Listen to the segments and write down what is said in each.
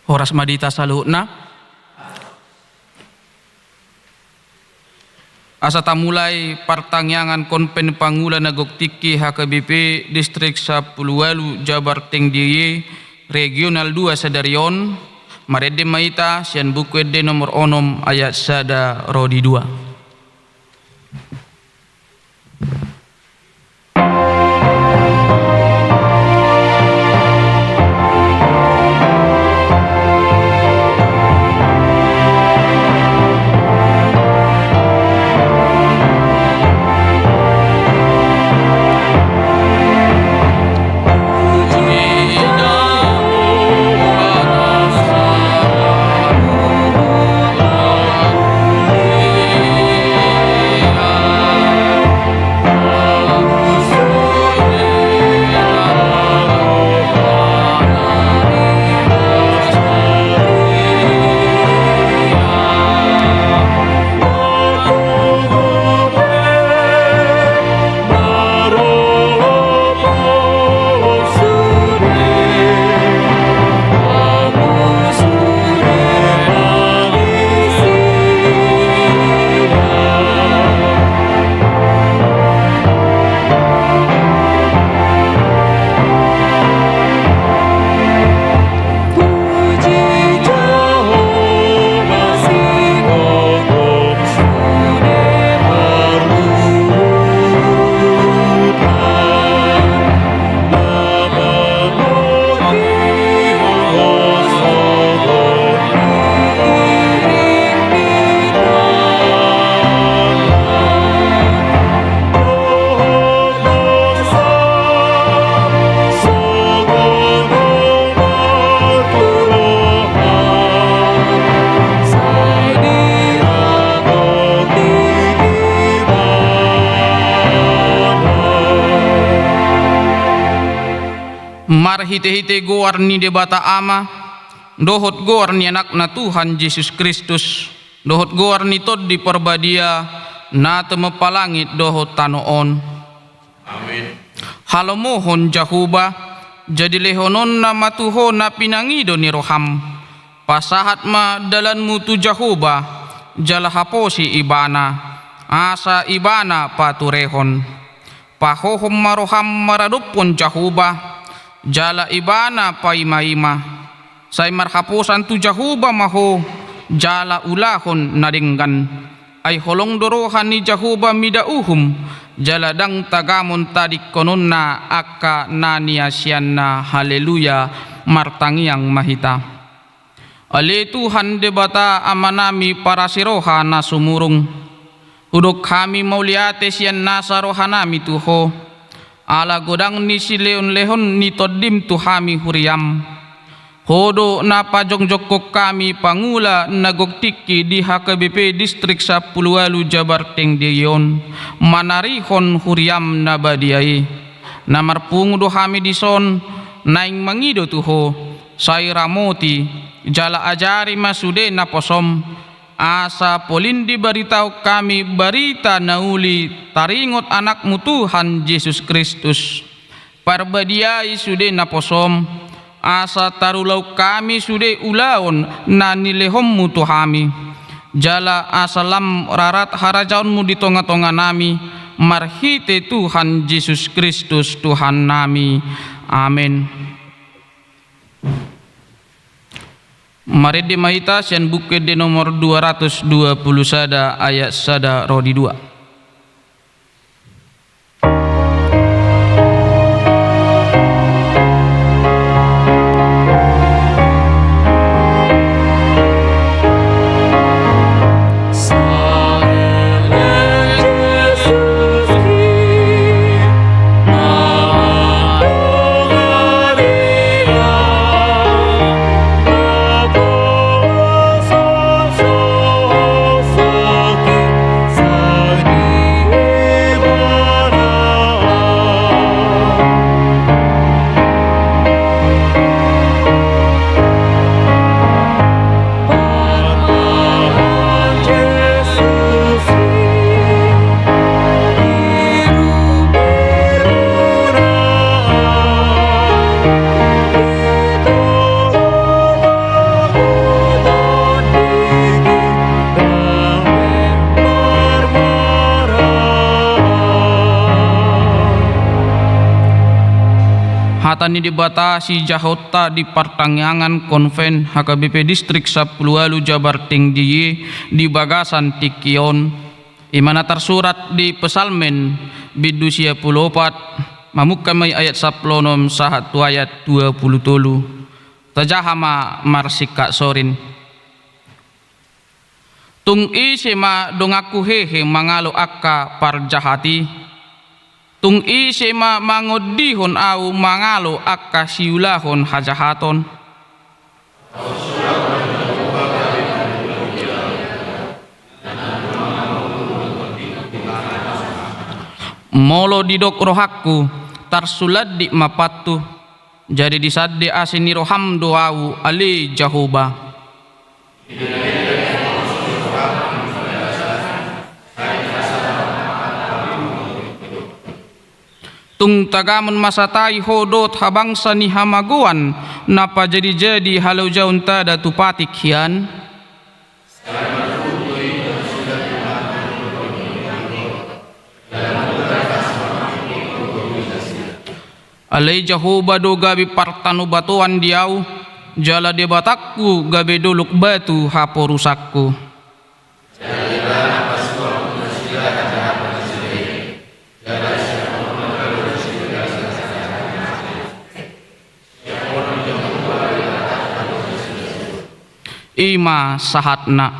Horas madita salutna. Asa tamulai partangyangan konpen pangula nagoktiki HKBP Distrik 10 Jabar Tengdiye Regional 2 Sadarion Marede Maita sian buku ede nomor onom ayat sada rodi 2. Mar hite-hite goar ni debata ama dohot goar ni anak na Tuhan Yesus Kristus dohot goar ni tod di perbadia na temepalangit dohot tanoon. Amin. Halomohon Jahuba jadi lehonon na matuho na pinangido ni roham pasahat ma dalan mutu Jahuba jalahaposi ibana asa ibana paturehon pahohom maroham maradupon Jahuba jala ibana paima-ima say marhapusan tu Jahuba maho jala ulahon nadinggan ay holong dorohan ni Jahuba midauhum jala dang tagamon tadik kononna akka naniasyanna haleluya martangiang mahita. Ale Tuhan debata amanami para siroha na sumurung hudok kami mauliate siyan nasa rohanami tuho ala godang ni si leon-lehon ni todim tuhami huriam hodo na pajongjokok kami pangula nagoktiki di HKBP Distrik 10 Jabar Tengdiyon manarihon huriam nabadiai namarpung do hami dison naing mangido tuho say ramoti jala ajari masude na posom asa polindi baritaw kami barita nauli taringot anakmu Tuhan Yesus Kristus parbadiai sude naposom asa tarulau kami sude ulaon na nilehommu Tuhami jala asalam rarat harajaunmu di tonga-tonga nami marhite Tuhan Yesus Kristus Tuhan nami. Amin. Mari dimahita sian buku de nomor 220 sada ayat sada rodi 2. hatani dibatasi jahota di pertangyangan konven HKBP Distrik 10 Jabar Tinggi di Bagasan Tikion imana tersurat di pesalmen bidusia 14 mamukamay ayat 10 sahatu ayat 20 tajahama marsika sorin tung isema dongaku hehe mangalo akka parjahati tung isema mangodihon au mangalo akka siulahon hajahaton molo didok rohaku tarsulad di mapatu jadi disadde asini roham doau ali jahuba tung tagamun masatai hodot habangsa ni hamaguan napa jadi halau jaun tada tupatik hian alai jahuba do gabi partanu batuan diau jala debatakku gabe doluk batu hapo rusakku ima sahatna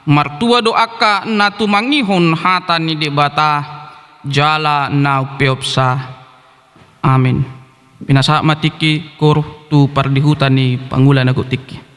martua doaka natu mangihon hatani debata jala na peopsa amin pinasa matiki kur tu pardihutani pangulan aku tiki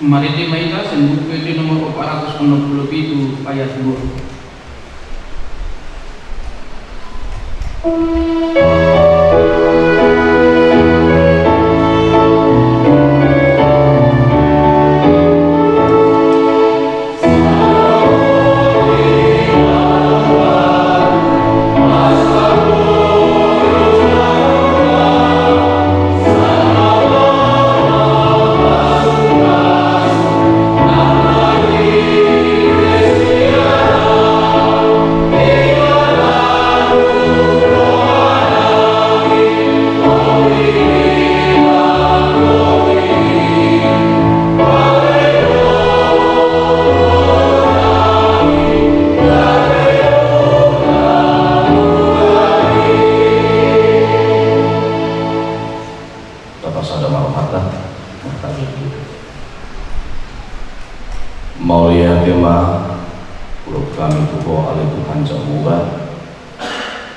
Maritim Maida Senbuku itu nomor 467 ayat 2.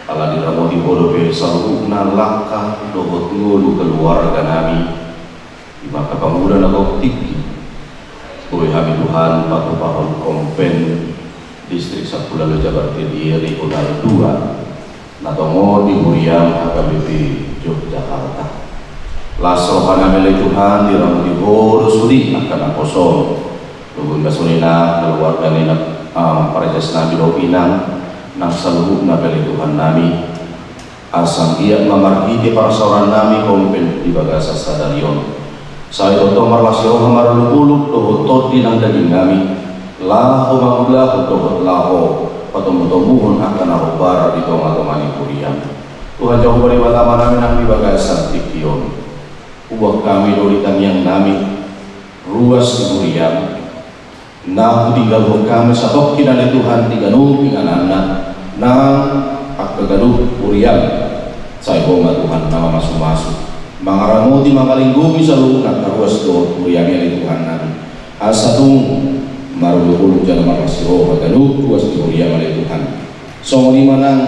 Ala diramoti bodo be salukna langkah dohot ngulu keluarga nami di maka pemuda nagok tiki Tuhi kami Tuhan Patu Pahon Kompen Distrik Sapulalo Jabar Tediri Udal 2 Natongo di Huriam HKBP Yogyakarta Lasrohana mele Tuhan diramoti bodo suri akan kosong Lugun kasunina keluarga nina Parajas Nabi Pinang nang saluhukna beli Tuhan nami asang iya mamarhiti para sauran nami kompen di bagasa sadarion saya oto marlasio hamarulupuluk dohot todi nang daging nami laho mamulahu dohot laho patombo-tombuhon akan ahobar di toma-tomani kurian Tuhan jauh beri batama nami nang di bagasa tikion ubah kami doritan yang nami ruas di kurian nah tinggal kami satok kinali Tuhan tiga nuping anak nang pagkagaduh uriang sa ibonga Tuhan nama masuk-masuk mangaramoti mangalinggungi sa lunak karuas doon uriang yan Tuhan namin asa tung marulupulong dyan naman kasiro paggaduh ruas di uriang yan Tuhan so lima nang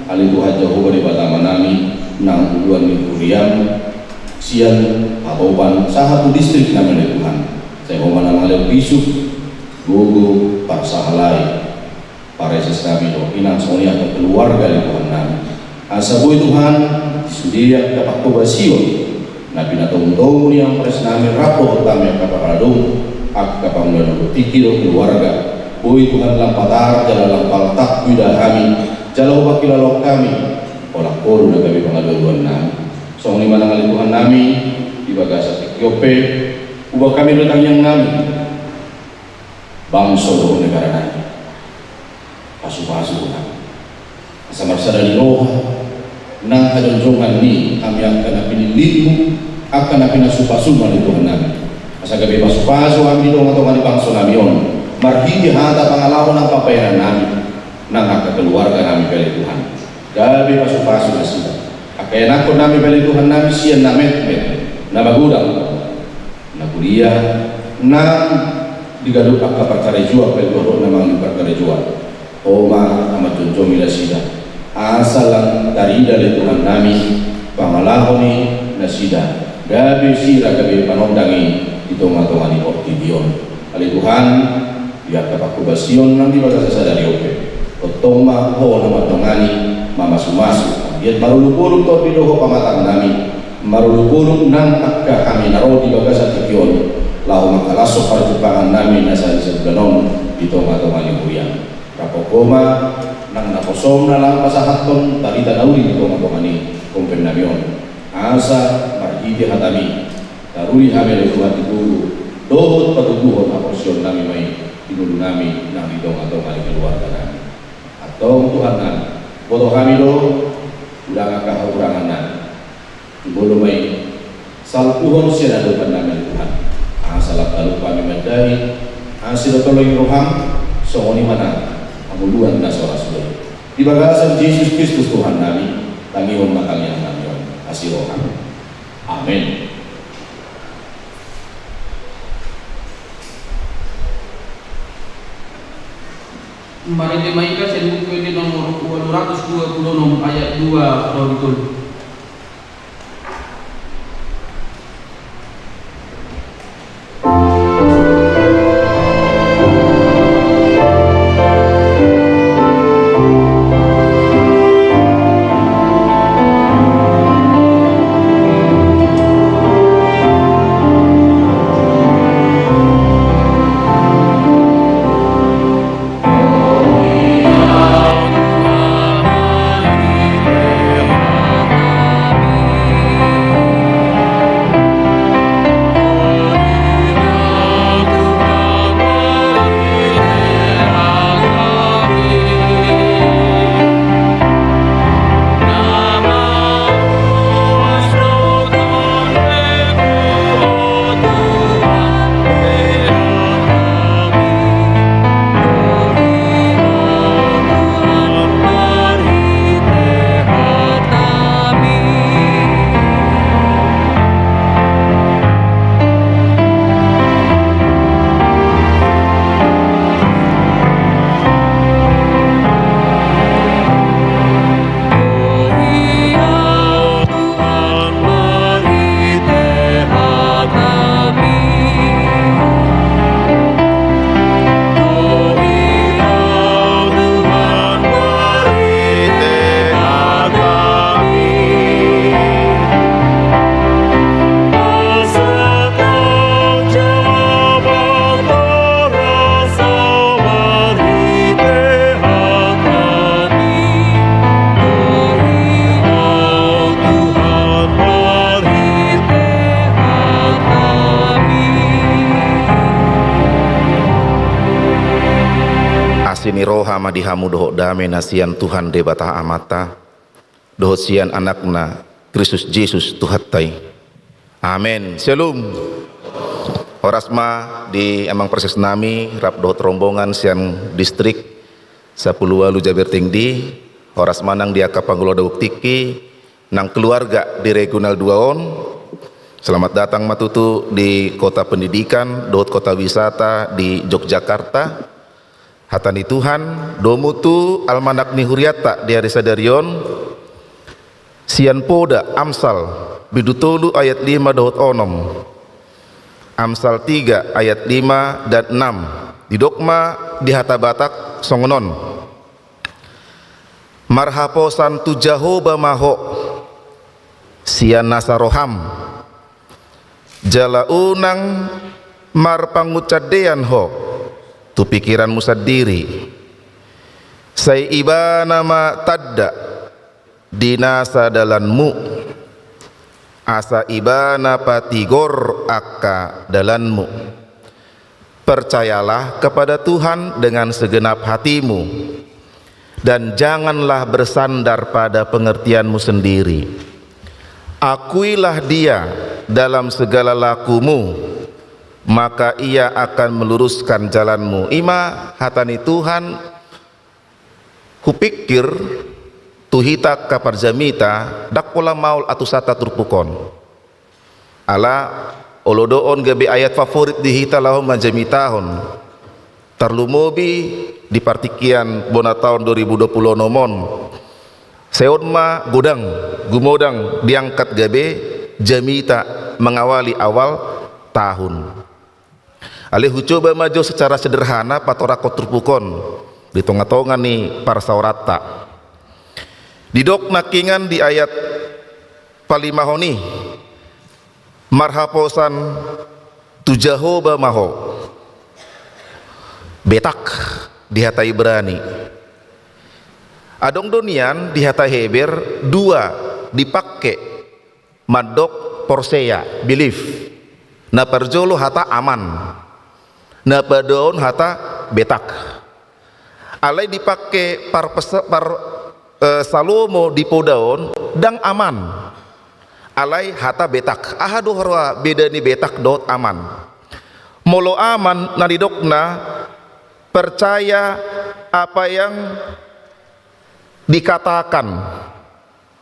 alituhan Jehovah di batama namin nang uluan ni uriang siyan patoban sa hatu distrik namin yan Tuhan sa ibonga nang aliw bisuk gugu parsahalay para Yesus kami do inang sonia ke keluarga di Tuhan nami asa boy Tuhan sudia dapat kobasio na pinatong-tong yang pres nami rapo kami kaparadong ak kapamulan tiki do keluarga boy Tuhan lampatar jala lampal tak yuda kami jala ubah kilalok kami olak koru na kami pengaduan nami song lima nangali Tuhan nami di bagasa tikyope ubah kami datang yang nami bangsa do negara nami pasu-pasu Tuhan asa dari roh nang hadonjongan ni kami akan pinilimu akan pinasupa-suma di Tuhan nami asa gabi pasu-pasu kami dong atau kami bangsa nami on marhiti hata pangalaman ng papayaran nami nang haka keluarga nami beli Tuhan gabi pasu-pasu na sila akaya nako nami beli Tuhan nami siyan na met-met na bagudang na kuliah na digaduk ak kaparkarejua pelgoro na mga kaparkarejua Oma amat jonjong ila sida asalang dari dari Tuhan nami pangalahoni na sida gabi sira gabi panondangi itong-atong ani optidion ali Tuhan biar kapakubasion nanti bagasa sadari ope otong ho na matongani mamasumasu biar marulupuluk to pidoho pamatang nami marulupuluk nang akka kami narodi bagasa tikion lahu makalasok para jepangan nami nasa isagdanon itong-atong ani huriang Rapokoma nang nakosong na lang pasahaton tarita nauli ni komani kompen namion asa marhiti hatami taruli hamil Tuhan ditulu dohot patutuhon aporsyon nami may tinulu nami nang ditong atong kali keluarga nami atong Tuhan nami boto kami do ulang kahurangan nami ibolo may salpuhon siya na doon namin Tuhan asa lalu kami madari asilo toloy roham songoni mana Muluan na sa rasul. Di bagasan Jesus Kristus Tuhan nami, tangion makalian nami asirohan. Amen. Mari dimainkan buku ini nomor 226 ayat 2 betul. demi roha madihamu doho dame nasian Tuhan debata amata doho sian anakna Kristus Yesus Tuhattai. Amin. Shalom. Orasma di emang proses nami rap doho rombongan sian distrik 10 walu Jabar Tinggi. Orasma nang dia kapanggulo dauk tiki nang keluarga di regional 2 on. Selamat datang matutu di kota pendidikan, dohot kota wisata di Yogyakarta. Hatani Tuhan, domutu almanak ni huriata di hari sadarion. Sian poda Amsal bidutolu ayat 5 dohot onom. Amsal 3 ayat 5 dan 6. Di dokma di hata Batak songonon. Marhaposan tu Jahoba maho sian nasaroham. Jala unang marpangucadean ho tu pikiranmu sendiri say iba nama tadda dinasa dalanmu asa ibana patigor akka dalanmu. Percayalah kepada Tuhan dengan segenap hatimu dan janganlah bersandar pada pengertianmu sendiri. Akuilah dia dalam segala lakumu, maka ia akan meluruskan jalanmu. Ima hatani Tuhan hupikir tuhita kaparjamita dakpola maul atusata turpukon ala olodoon gabe ayat favorit di hita lahom majamitahon tarlumobi di partikian bona tahun 2020 nomon seonma godang gumodang diangkat gabe jamita mengawali awal tahun. Alih coba maju secara sederhana patorakot turpukon di tonga-tonga nih para saurata. Didok nakingan di ayat palimahoni marhaposan tujahoba maho betak di hata Ibrani. Adong donian di hata Heber 2 dipakai madok porseya belief na perjolo hata aman na padon hata betak alai dipakai Salomo di podaon dang aman alai hata betak ahadu harwa beda ni betak dot aman molo aman nadidokna percaya apa yang dikatakan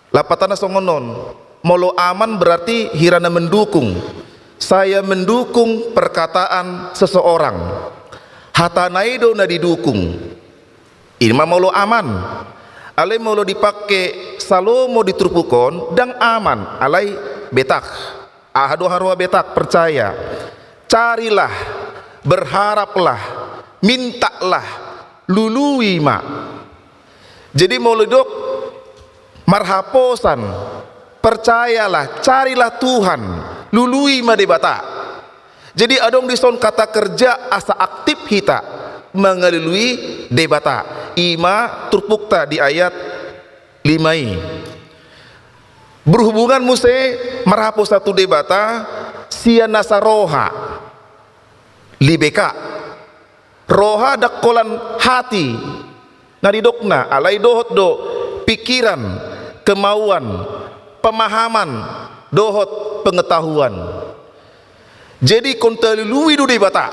lapatana songonon. Molo aman berarti hirana mendukung. Saya mendukung perkataan seseorang. Hatanaido na didukung. Ini mah molo aman. Alai molo dipakai Salomo diturpukon dang aman. Alai betak. Ahadu harwa betak percaya. Carilah, berharaplah, mintalah, lului ma. Jadi molo dok marhaposan. Percayalah, carilah Tuhan, lului madebata. Jadi adong dison kata kerja asa aktif hita mengalului debata. Ima turpukta di ayat 5. Berhubungan muse marhapos satu debata sia nasaroha libeka. Roha dakkolan hati. Naridokna alai dohot do pikiran, kemauan, pemahaman, dohot pengetahuan. Jadi konta lului du debata.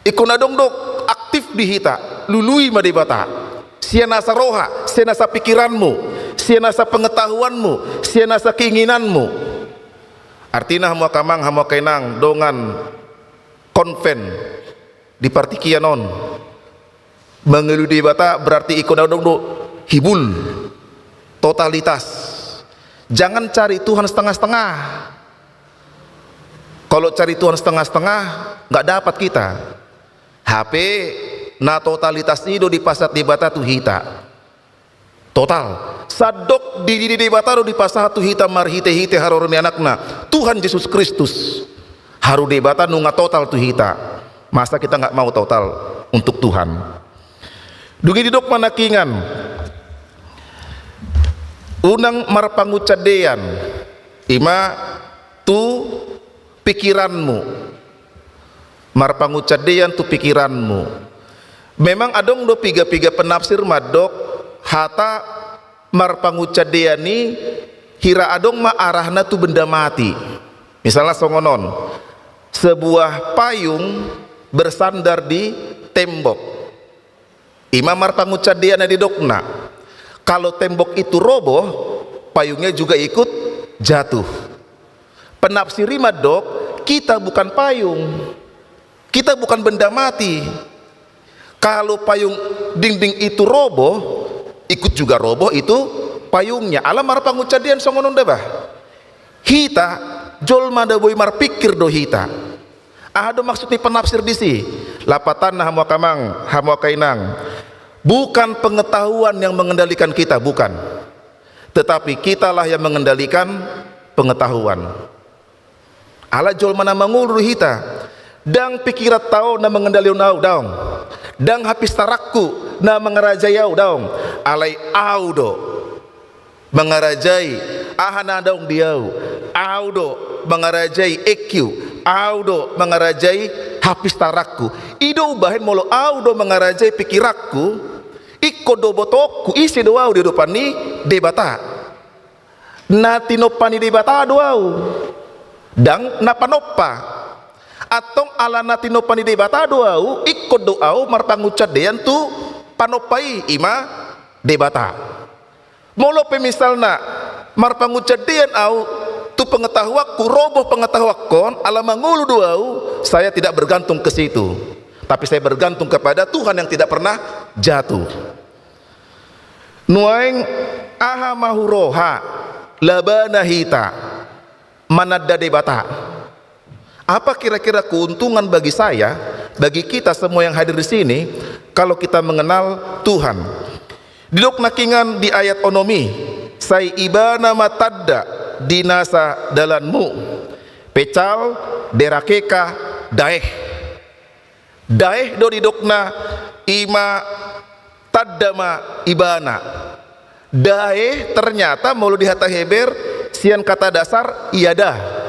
Ikon adong dok aktif di hita, lului ma debata. Sia nasa roha, sia nasa pikiranmu, sia nasa pengetahuanmu, sia nasa keinginanmu. Artinya hamu kamang hamu kainang dongan konven di partikianon. Mengelu debata berarti ikon adong dok hibul totalitas. Jangan cari Tuhan setengah-setengah. Kalau cari Tuhan setengah-setengah nggak dapat kita. HP na totalitas itu di pasat di bata tu hita. Total. Sadok di bata di pasat tu hita marhite-hite haroroni anakna. Tuhan Yesus Kristus. Haru di bata nunga total tu hita. Masa kita nggak mau total untuk Tuhan. Dugi didok manakingan. Unang marpangucadean ima tu pikiranmu marpangucadean tu pikiranmu memang adong do piga-piga penafsir madok hata marpangucadeani hira adong ma arahna tu benda mati. Misalnya songonon, sebuah payung bersandar di tembok, imam marpangucadeana di dokna, kalau tembok itu roboh payungnya juga ikut jatuh. Penafsiri madok, kita bukan payung, kita bukan benda mati. Kalau payung dinding itu roboh, ikut juga roboh itu payungnya. Alam marpangucadian songonon debah. Hita jolma da boy marpikir do hita. Ada maksudnya penafsir disi. Lapatan hamu kamang, hamu kainang. Bukan pengetahuan yang mengendalikan kita, bukan. Tetapi kitalah yang mengendalikan pengetahuan. Ala jolma na mangulu hita. Dang pikirat tau na mengendaliun au daung. Dang hapis tarakku na mengerajayau daung. Alai audo mengerajai ahana daung diau. Audo mengerajai EQ. Audo mengerajai hapis tarakku. Ido ubahin molo audo mengerajai pikirakku. Iko do botokku isi doau di depan ni debata. Nati nopani debata doau. Dang napanoppa. Atong ala nati nopani debata doau ikut doau marpangucadean tu panopai ima debata. Molo pemisalna marpangucadean au tu pengetahuanku roboh pengetahuan ala mangulu doau, saya tidak bergantung ke situ, tapi saya bergantung kepada Tuhan yang tidak pernah jatuh. Nuaing aha mahuroha labana hita manadda debata. Apa kira-kira keuntungan bagi saya, bagi kita semua yang hadir di sini kalau kita mengenal Tuhan? Di dok nakingan di ayat onomi, sai ibana matadda dinasa dalanmu, pecal derakeka daeh. Daeh do di dokna ima taddama ibana. Daeh ternyata mau dihata heber sian kata dasar iadah.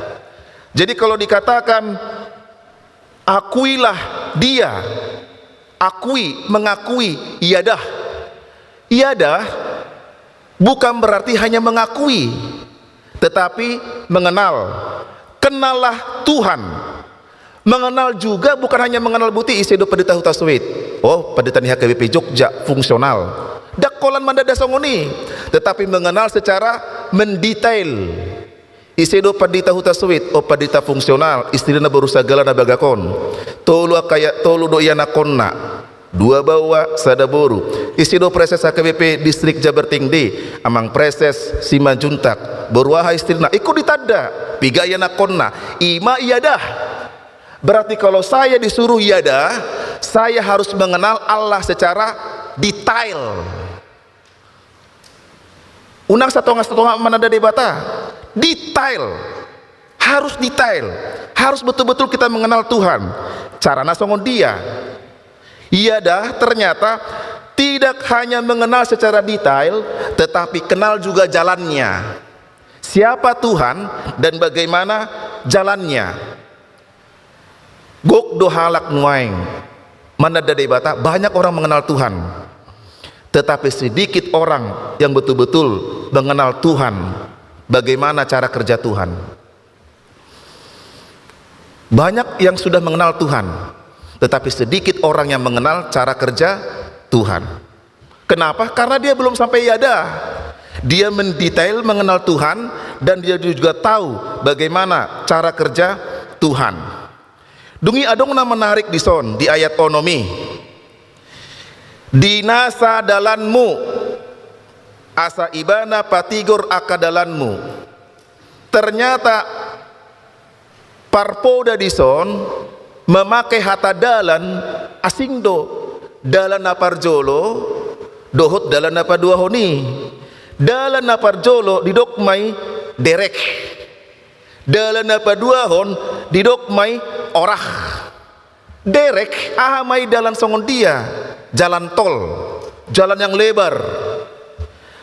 Jadi kalau dikatakan akuilah dia, akui, mengakui, iadah. Iadah bukan berarti hanya mengakui, tetapi mengenal. Kenallah Tuhan. Mengenal juga bukan hanya mengenal buti isi do pendeta hutaswit. Oh, pendeta ni HKBP Jogja fungsional. Dakolan mandada songoni, tetapi mengenal secara mendetail. Isedo padita huta suwit o padita fungsional istilahna berusagala na bagakon tolu kaya tolu do yana konna dua bawa sada boru isedo preses HKBP distrik Jabar Tinggi amang preses Simanjuntak berwaha istilahna ikut ditanda piga yana konna ima iadah. Berarti kalau saya disuruh iadah, saya harus mengenal Allah secara detail. Unang satongah mana ada debata detail, harus detail, harus betul-betul kita mengenal Tuhan. Cara nasongon dia, ia dah ternyata tidak hanya mengenal secara detail, tetapi kenal juga jalannya. Siapa Tuhan dan bagaimana jalannya. Gok do halak nuaing, mana dadai bata banyak orang mengenal Tuhan, tetapi sedikit orang yang betul-betul mengenal Tuhan. Bagaimana cara kerja Tuhan? Banyak yang sudah mengenal Tuhan, tetapi sedikit orang yang mengenal cara kerja Tuhan. Kenapa? Karena dia belum sampai iadah. Dia mendetail mengenal Tuhan dan dia juga tahu bagaimana cara kerja Tuhan. Dungi adongna menarik di son di ayat onomi. Dinasa dalanmu asa ibana patigor akadalanmu. Ternyata parpoda dison memakai hata dalan asing do dalan aparjolo dohot dalan apa dua honi dalan aparjolo didokmai derek dalan apa dua hon didokmai orah derek ahamai dalan songon dia jalan tol, jalan yang lebar.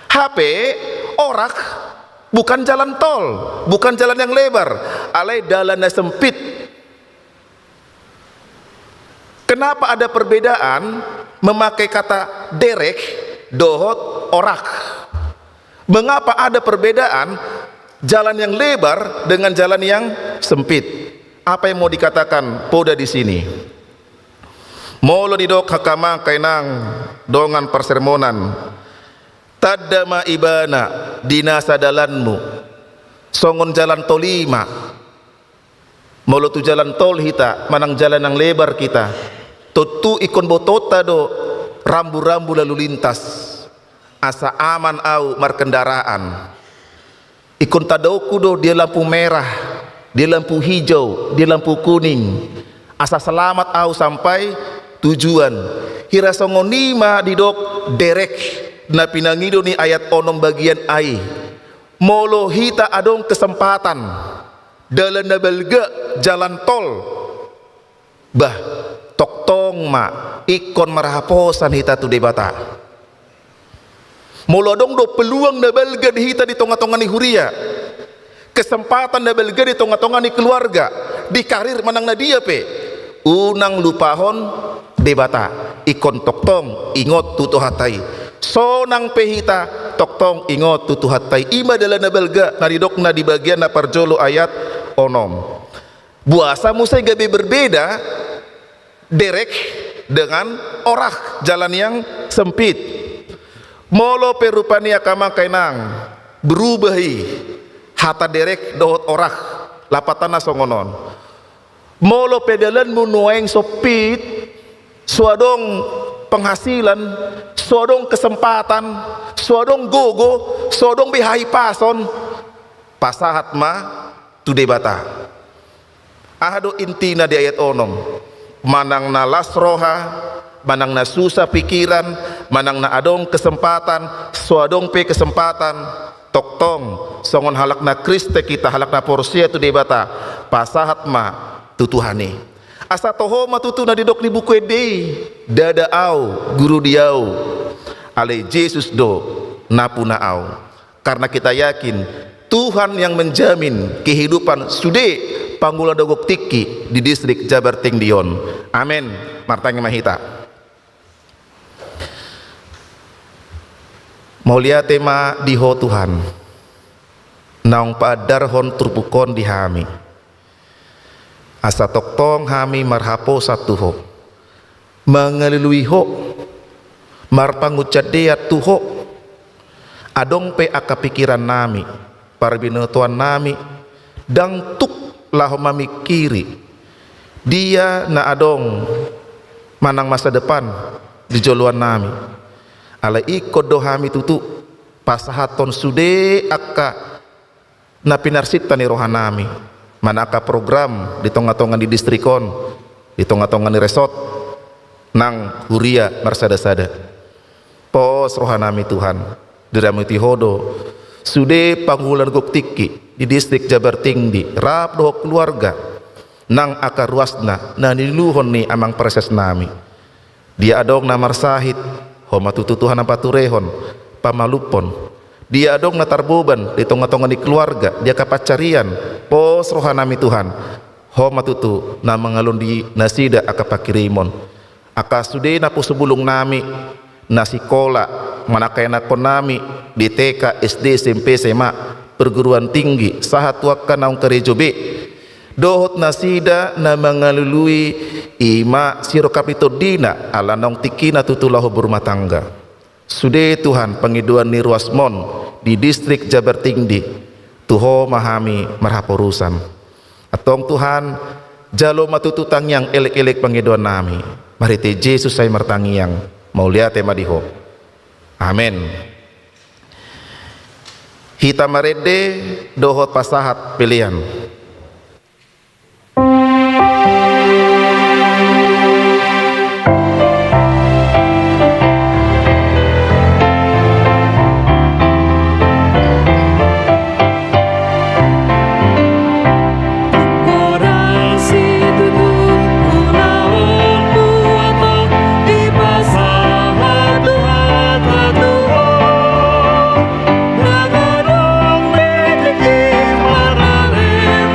HP orak bukan jalan tol, bukan jalan yang lebar, alai dalannya sempit. Kenapa ada perbedaan? memakai kata derek, dohot, orak. Mengapa ada perbedaan jalan yang lebar dengan jalan yang sempit? Apa yang mau dikatakan poda di sini? Molo didok hakama kainang dongan persermonan. Tadama ibana dinasa dalanmu. Songon jalan tolima. Molo tu jalan tol hita, manang jalan yang lebar kita. Tutu ikon botota do rambu-rambu lalu lintas. Asa aman au markendaraan. Ikon tadauku do dia lampu merah, dia lampu hijau, dia lampu kuning. Asa selamat au sampai tujuan. Hira songonima didok derek na pinangido ni ayat onom bagian ai. Molo hita adong kesempatan dalam nabelga jalan tol. Bah toktong ma ikon marahaposan hita tu debata. Molo dong do peluang na belga di hita di tonga-tonga ni huria, kesempatan na belga di tonga-tonga ni keluarga, di karir manang na dia pe unang lupahon debata ikon toktong ingot tutu hatai sonang pe hita toktong ingot tutu hatai ima dala na belga naridok na di bagian na parjolo ayat onom. Buasa musai gabe berbeda derek dengan orak, jalan yang sempit. Molo perupani akama kainang berubahi hata derek dohot orak lapatana songonon. Molo pedalan munueng sopit suadong penghasilan, suadong kesempatan, suadong gogo, suadong bihai pason pasahat ma tu debata. Ahado intina di ayat onom manang na lasroha, manang na susah pikiran, manang na adong kesempatan, suadong pe kesempatan, toktong songon halak na Kriste kita, halak na porsia tu debata pasahat ma tutuhani. Asa toho matutu na didok ni buku ede dada au guru diau ale Yesus do napuna au. Karena kita yakin Tuhan yang menjamin kehidupan sude panggula dogok tiki di distrik Jabar Tingdion. Amin. Martanya mahita. Mulia tema diho Tuhan. Naung padar hon turbukon di hami. Asa toktong hami marhapo satu ho. Mengelului ho. Marpangucadea tuho. Adong pe aka pikiran nami. Parbinotuan nami. Dang tuk laho mamikiri. Dia na adong manang masa depan di joluan nami. Ala ikod dohami tutu pasahaton sude akka na pinarsita ni rohanami manaka program di tonga-tonga di distrikon, di tonga-tonga ni resort nang huria marsada-sada pos rohanami Tuhan diramiti hodo sude panghulan goktiki di distrik Jabar Tingdi rap doh keluarga nang aka ruasna na niluhon ni amang proses nami dia adong namar sahid homa tututuhan apa turehon pamalupon dia adong natarboban di tonga-tonga di keluarga dia kapacarian pos rohanami Tuhan homa tutu na mengalun di nasida aka pakirimon aka sude na po subulong nami nasikola manakay na kon nami di TK SD SMP SMA perguruan tinggi sahat wakkan naung karejobe dohot nasida na mengalului ima siro kapito dina ala nong tikina tutulahu berumah tangga sude Tuhan pengiduan ni ruasmon di distrik Jabar Tingdi tuho mahami marhaporusan atong Tuhan jalo matututang yang elek-elek pengiduan nami marite Yesus saya mertangiang maulia tema diho amin. Hita marede dohot pasahat pilihan. Nagadong medliki marale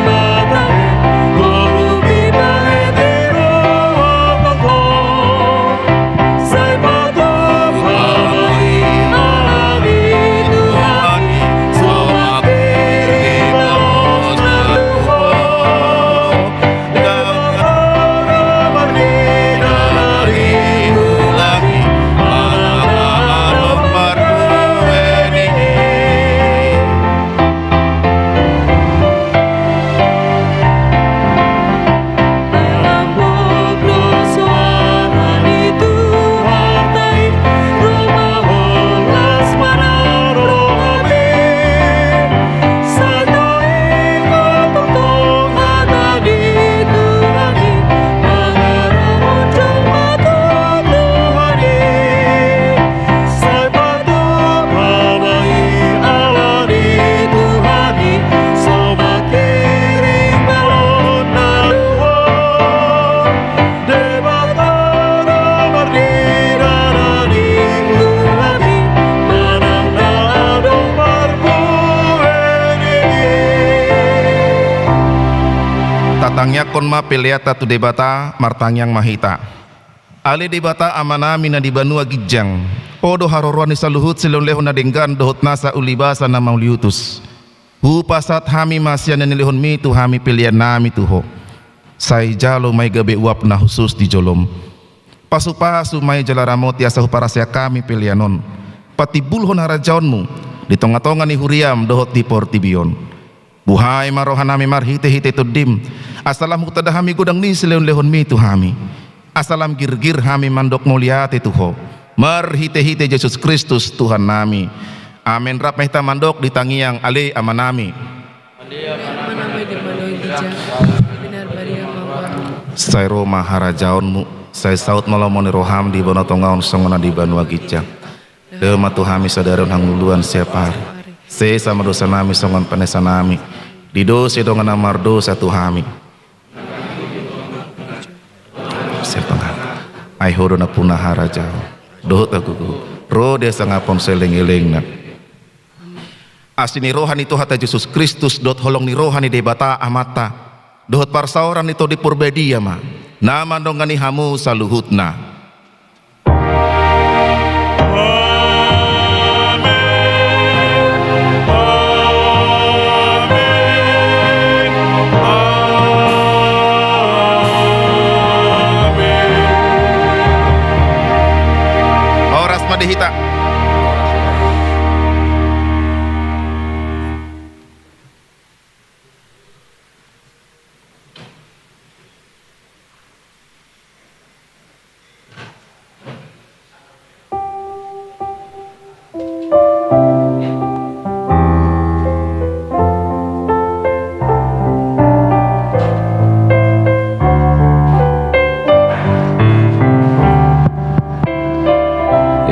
kon ma peleata tu debata martangyang mahita. Ale debata amana mina di banua gijang. Odo harorwan ni saluhut silon lehon na denggan dohot nasa ulibasa na mauliutus. Hu pasat hami masyan na nilihon mi tu hami pilihan nami tuho. Say jalo may gabi uap na husus di jolom. Pasu-pasu may jalaramot yasa para siya kami pilihanon. Pati bulhon harajaonmu di tonga-tonga ni huriam dohot di portibion. Buhay marohan nami marhite-hite tudim. Asalam hutada hami gudang ni sileon lehon mi tu hami. Asalam girgir hami mandok muliate tuho. Marhite-hite Yesus Kristus Tuhan nami. Amin. Rap mehta mandok di tangiang ale amanami. Saya Roma harajaonmu. Saya saut malomoni roham di bonotongaon songona di banua gijang. Dema tuhami sadaron hanguluan siapa. Se sama dosa nami songon panesa nami. Di dosa dongan amar dosa tuhami. Sepengah. Ai hodo na punah harajaon. Dohot aku ro desa ngapon seleng-eleng na. Asini rohani to hata Yesus Kristus dot holong ni rohani debata amata. Dohot parsauran itu di purbedia ma. Nama dongani hamu saluhutna. Horas madihita.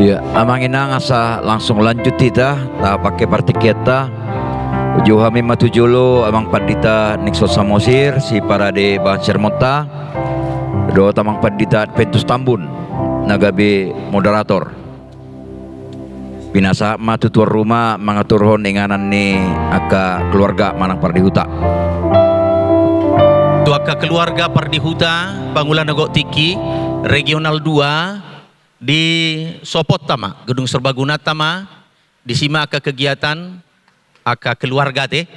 Iya, amangina ngasa langsung lanjut kita, tak pakai partiketa. Uju hami matujulo amang pandita Nixon Samosir si parade Banser Monta. Do tamang pandita Adventus Tambun nagabi moderator. Pinasa matutur rumah mangaturhon inganan ni aka keluarga manang pardihuta. Tu aka keluarga pardihuta Pangulan Nagok Tiki Regional 2 di Sopot tama, Gedung Serbaguna tama, di sima aka kegiatan aka keluarga teh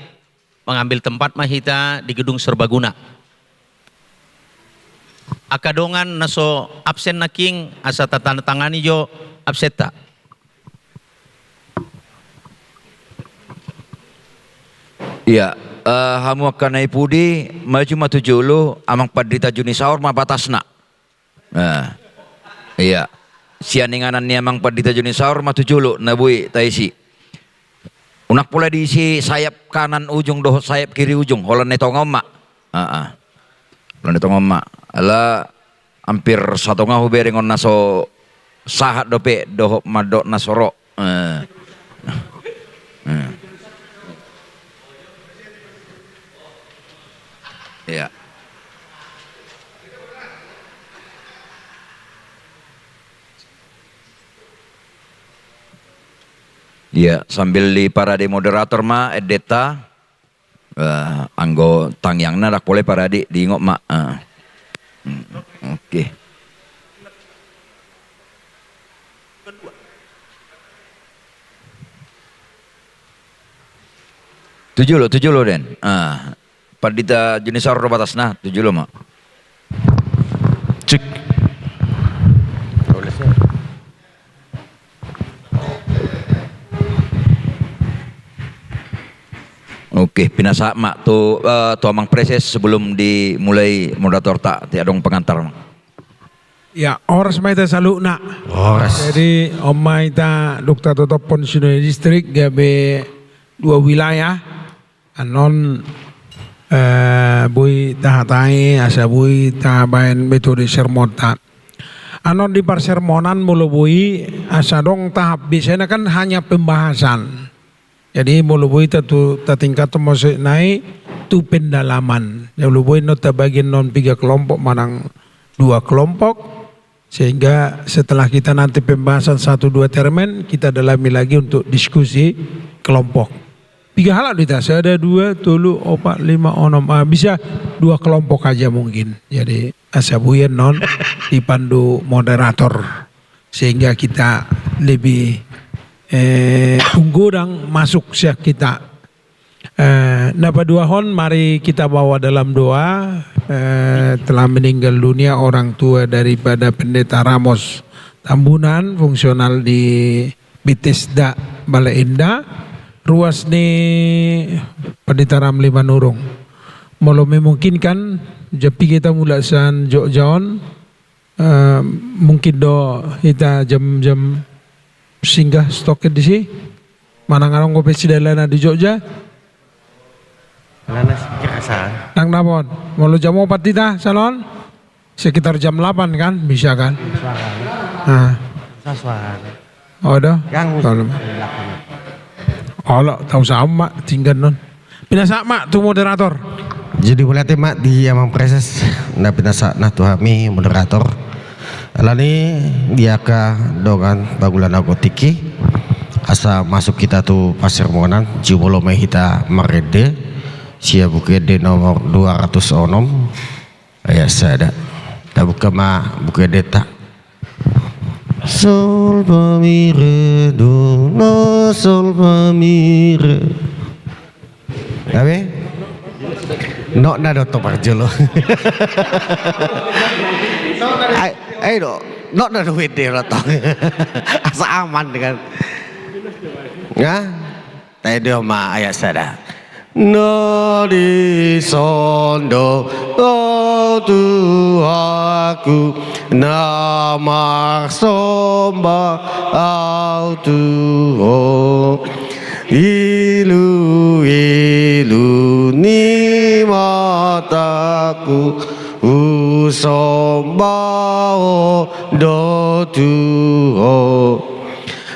mengambil tempat mahita di Gedung Serbaguna. Aka dongan naso absen naking asa tatanda-tangani jo abseta. Iya, hamu akan naipudi maju matujulu amang padita junisaur ma batasna. Iya. Sianinganan ni amang padita junisaur matujulu nabui taisi. Unak pula diisi sayap kanan ujung dohot sayap kiri ujung holan netong emak. Holan netong emak. Ala hampir satu ngahu berengon naso sahat dope dohot madok nasoro. Ya. Ya, sambil di parade moderator ma edeta anggo tangyang na dak boleh parade di ngok ma. Oke. Tujuh lo den. Padita jenisar ro batasna tujuh lo ma. Cek. Oke, pinasa mak tu amang preses sebelum dimulai moderator tak tiadong pengantar. Ya, oras may ta saluna. Horas. Jadi omay ta Dr. Toto Ponsiono Distrik gabe dua wilayah anon bui tahatai asa bui tahabain metode sermonta. Anon di persermonan mulu bui asa dong tahap biasanya kan hanya pembahasan. Jadi mulubui tu tingkat masuk naik tu pendalaman. Ya mulubui nota bagian non 3 kelompok manang 2 kelompok sehingga setelah kita nanti pembahasan 1-2 termen kita dalami lagi untuk diskusi kelompok. tiga halak kita, ada 2, 3, 4, 5, 6, bisa 2 kelompok aja mungkin. Jadi asabuyen non dipandu moderator sehingga kita lebih unggul masuk siak kita. Napa dua hon, mari kita bawa dalam doa. Telah meninggal dunia orang tua daripada Pendeta Ramos Tambunan, fungsional di Bethesda Balai Indah, ruas ni Pendeta Ramli Manurung. Kalau memungkinkan, japi kita mulasan Jogjaon, mungkin do kita jam-jam singgah stoknya di sini. Mana ngarong kopi sidalana di Jogja? Lana kerasa. Nang napon, mau jam 4 kita salon? Sekitar jam 8 kan, bisa kan? Suara. Suara. Oh dah. Yang Kalau Allah tahu sama tinggal non. Pina sama tu moderator. Jadi boleh tema di Amang Preses na pinasa na tuhami moderator. Alani dia ka dongan bagulan aku tiki asa masuk kita tu pasir monan jumolo mai kita marede sia buke de nomor 206 ayat sada da buka ma buke deta sol fa mi re do no sol fa mi re abe no na do to parjolo ai do no na do wede lo to asa aman dengan ya tadi ma ayat sada no di sondo tu aku nama sombah au tu ilu ni mataku usombao do tu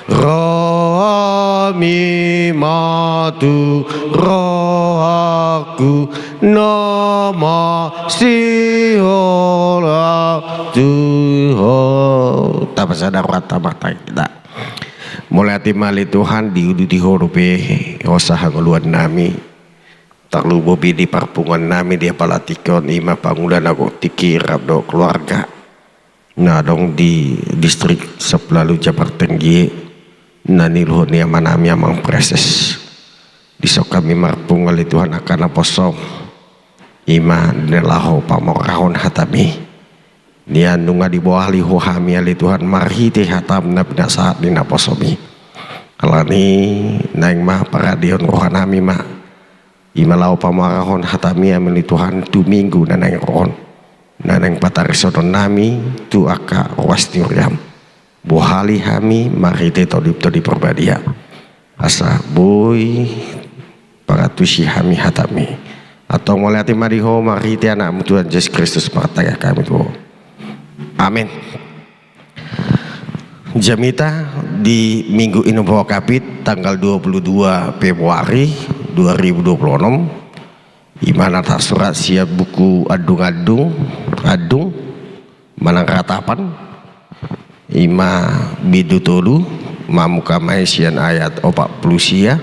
roh mi matu roh aku nama sihola tuho tak sadar kata mata kita mulai timali Tuhan diudu di horupe usaha keluar nami tak lu bobi di parpungan nami dia palatikon ima pangulan aku tikirap do keluarga nah dong di distrik sepelalu Jabar Tenggi nani luhut ni amanami Amang Preses disok kami marpungal Tuhan akan aposong ima nelaho pamorahon hatami nian nunga di bawah liho hami ali Tuhan marhiti hatam na pinasahat ni naposomi kalani naing mah paradion rohanami mah ima lao pamorahon hatami amili Tuhan tu minggu na naing rohon na naing patarisonon nami tu aka wasniuriam buhali hami marhiti todip perbadia asa boy paratusi hami hatami atau mulai hati mariho marhiti anak Tuhan Yesus Kristus martaya kami tuh amin. Jamita di minggu ini bawa kapit tanggal 22 Februari 2026 imana tak surat siap buku adung manang ratapan ima bidu tolu mamuka maisian ayat 40 sia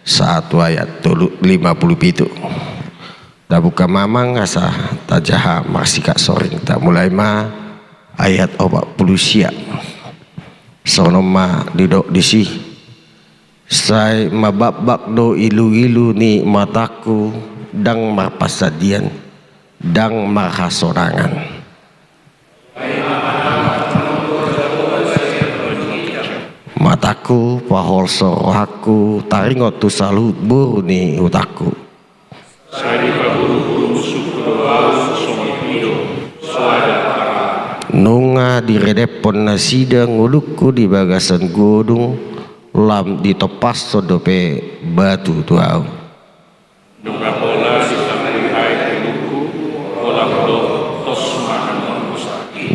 1 ayat 50 pitu dah buka mamang asa tajaha marsika soring tak mulai ma ayat 40 sia sonoma didok disi sai mabak do ilu ni mataku dang marpasadian dang marhasorangan mataku pahol sorohaku taringot tu salut buru ni utaku nunga diredepon nasida ngulukku di bagasan godung lam ditopas sodope batu tuau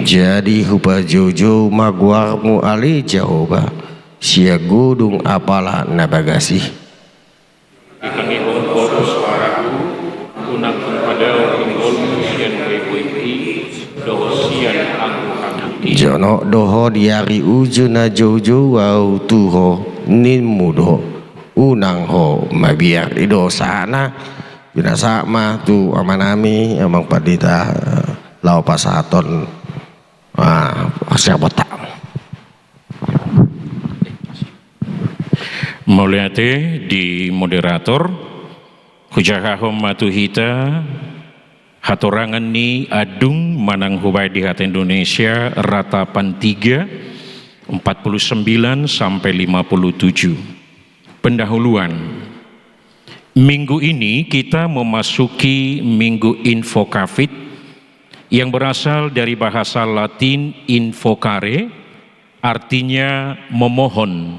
jadi hupa jojo magwarmu ali jahoba sia godung apala nabagasi jono doho diari ujuna jojo wau tuho nin mudo unang ho mabiar ido sana binasa mah tu amanami amang padita lau pasaton siapa tak Mulyate di moderator hujahahom matuhita hatorangan ni adung manang hubai di hati Indonesia ratapan 3 49 sampai 57. Pendahuluan. Minggu ini kita memasuki minggu Infokafit yang berasal dari bahasa Latin invocare, artinya memohon,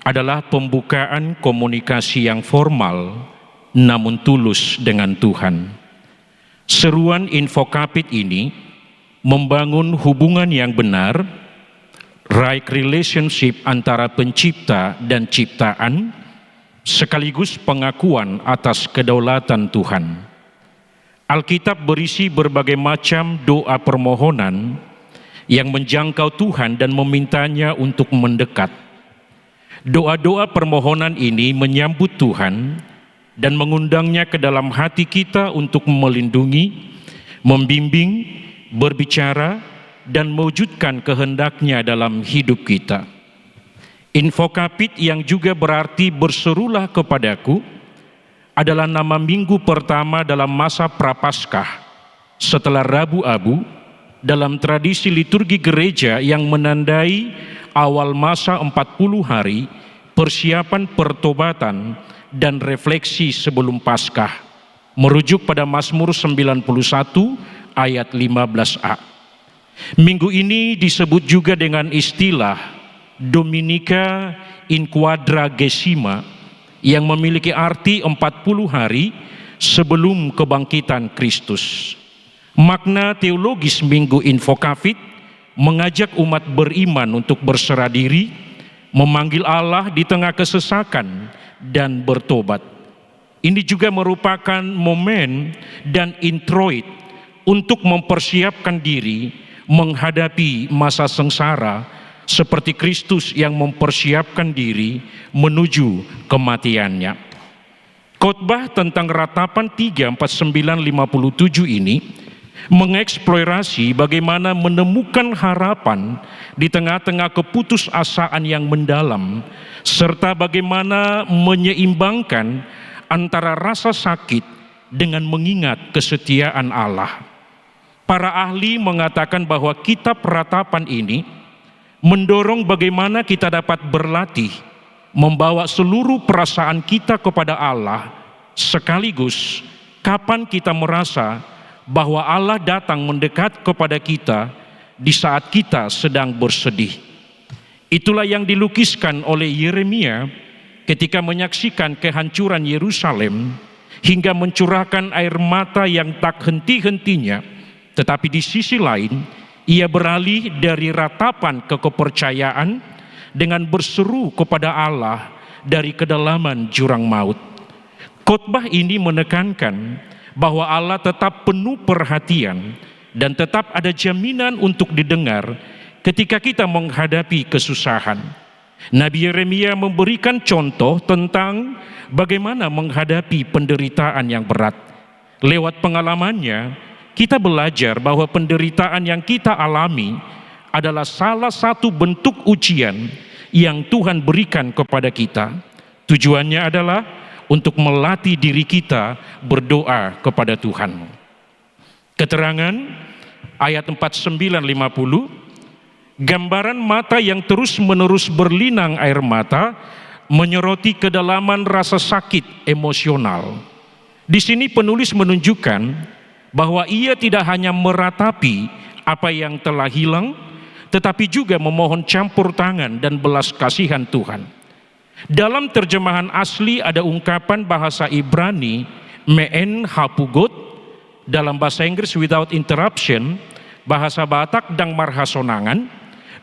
adalah pembukaan komunikasi yang formal namun tulus dengan Tuhan. Seruan Infokafit ini membangun hubungan yang benar, right relationship antara pencipta dan ciptaan, sekaligus pengakuan atas kedaulatan Tuhan. Alkitab berisi berbagai macam doa permohonan yang menjangkau Tuhan dan memintanya untuk mendekat. Doa-doa permohonan ini menyambut Tuhan dan mengundangnya ke dalam hati kita untuk melindungi, membimbing, berbicara, dan mewujudkan kehendaknya dalam hidup kita. Infokafit yang juga berarti berserulah kepadaku adalah nama minggu pertama dalam masa Prapaskah setelah Rabu Abu dalam tradisi liturgi gereja yang menandai awal masa 40 hari persiapan pertobatan dan refleksi sebelum Paskah, merujuk pada Mazmur 91 ayat 15a. Minggu ini disebut juga dengan istilah Dominica Inquadragesima yang memiliki arti 40 hari sebelum kebangkitan Kristus. Makna teologis Minggu Infokafit mengajak umat beriman untuk berserah diri, memanggil Allah di tengah kesesakan, dan bertobat. Ini juga merupakan momen dan introit untuk mempersiapkan diri menghadapi masa sengsara seperti Kristus yang mempersiapkan diri menuju kematiannya. Khotbah tentang ratapan 3:49-57 ini mengeksplorasi bagaimana menemukan harapan di tengah-tengah keputusasaan yang mendalam, serta bagaimana menyeimbangkan antara rasa sakit dengan mengingat kesetiaan Allah. Para ahli mengatakan bahwa kitab ratapan ini mendorong bagaimana kita dapat berlatih membawa seluruh perasaan kita kepada Allah, sekaligus kapan kita merasa bahwa Allah datang mendekat kepada kita di saat kita sedang bersedih. Itulah yang dilukiskan oleh Yeremia ketika menyaksikan kehancuran Yerusalem hingga mencurahkan air mata yang tak henti-hentinya, tetapi di sisi lain ia beralih dari ratapan ke kepercayaan dengan berseru kepada Allah dari kedalaman jurang maut. Khotbah ini menekankan bahwa Allah tetap penuh perhatian dan tetap ada jaminan untuk didengar ketika kita menghadapi kesusahan. Nabi Yeremia memberikan contoh tentang bagaimana menghadapi penderitaan yang berat. Lewat pengalamannya, kita belajar bahwa penderitaan yang kita alami adalah salah satu bentuk ujian yang Tuhan berikan kepada kita. Tujuannya adalah untuk melatih diri kita berdoa kepada Tuhan. Keterangan ayat 49-50, gambaran mata yang terus-menerus berlinang air mata menyoroti kedalaman rasa sakit emosional. Di sini penulis menunjukkan bahwa ia tidak hanya meratapi apa yang telah hilang, tetapi juga memohon campur tangan dan belas kasihan Tuhan. Dalam terjemahan asli ada ungkapan bahasa Ibrani me'en hapugot, dalam bahasa Inggris without interruption, bahasa Batak dang marhasonangan,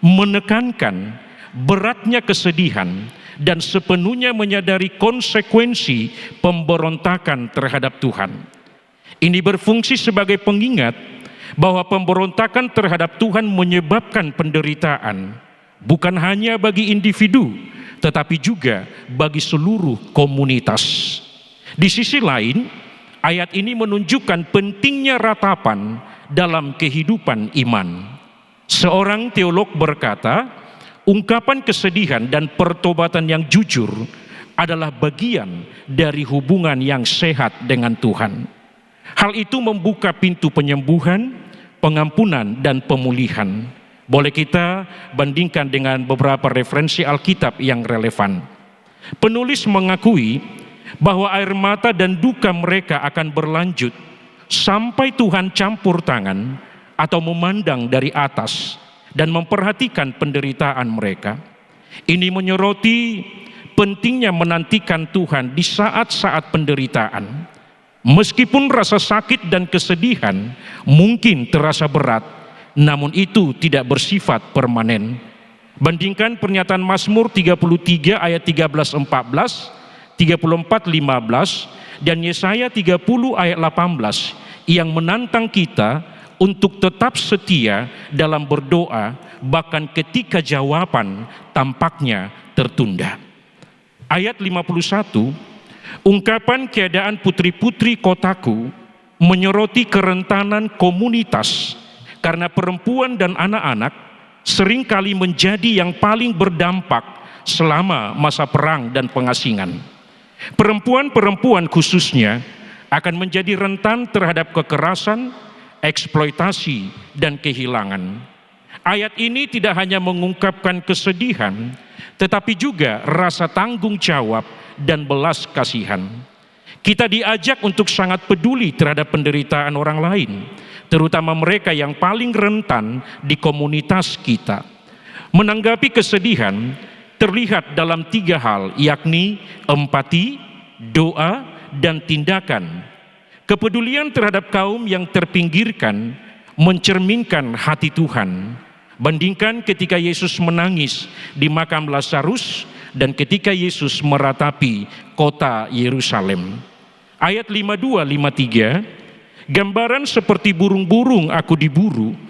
menekankan beratnya kesedihan dan sepenuhnya menyadari konsekuensi pemberontakan terhadap Tuhan. Ini berfungsi sebagai pengingat bahwa pemberontakan terhadap Tuhan menyebabkan penderitaan, bukan hanya bagi individu, tetapi juga bagi seluruh komunitas. Di sisi lain, ayat ini menunjukkan pentingnya ratapan dalam kehidupan iman. Seorang teolog berkata, ungkapan kesedihan dan pertobatan yang jujur adalah bagian dari hubungan yang sehat dengan Tuhan. Hal itu membuka pintu penyembuhan, pengampunan, dan pemulihan. Boleh kita bandingkan dengan beberapa referensi Alkitab yang relevan. Penulis mengakui bahwa air mata dan duka mereka akan berlanjut sampai Tuhan campur tangan atau memandang dari atas dan memperhatikan penderitaan mereka. Ini menyoroti pentingnya menantikan Tuhan di saat-saat penderitaan. Meskipun rasa sakit dan kesedihan mungkin terasa berat, namun itu tidak bersifat permanen. Bandingkan pernyataan Mazmur 33 ayat 13-14, 34-15, dan Yesaya 30 ayat 18 yang menantang kita untuk tetap setia dalam berdoa bahkan ketika jawaban tampaknya tertunda. Ayat 51, ungkapan keadaan putri-putri kotaku menyoroti kerentanan komunitas karena perempuan dan anak-anak seringkali menjadi yang paling berdampak selama masa perang dan pengasingan. Perempuan-perempuan khususnya akan menjadi rentan terhadap kekerasan, eksploitasi, dan kehilangan. Ayat ini tidak hanya mengungkapkan kesedihan, tetapi juga rasa tanggung jawab dan belas kasihan. Kita diajak untuk sangat peduli terhadap penderitaan orang lain, terutama mereka yang paling rentan di komunitas kita. Menanggapi kesedihan terlihat dalam 3 hal, yakni empati, doa, dan tindakan. Kepedulian terhadap kaum yang terpinggirkan mencerminkan hati Tuhan. Bandingkan ketika Yesus menangis di makam Lazarus dan ketika Yesus meratapi kota Yerusalem. Ayat 52-53, gambaran seperti burung-burung aku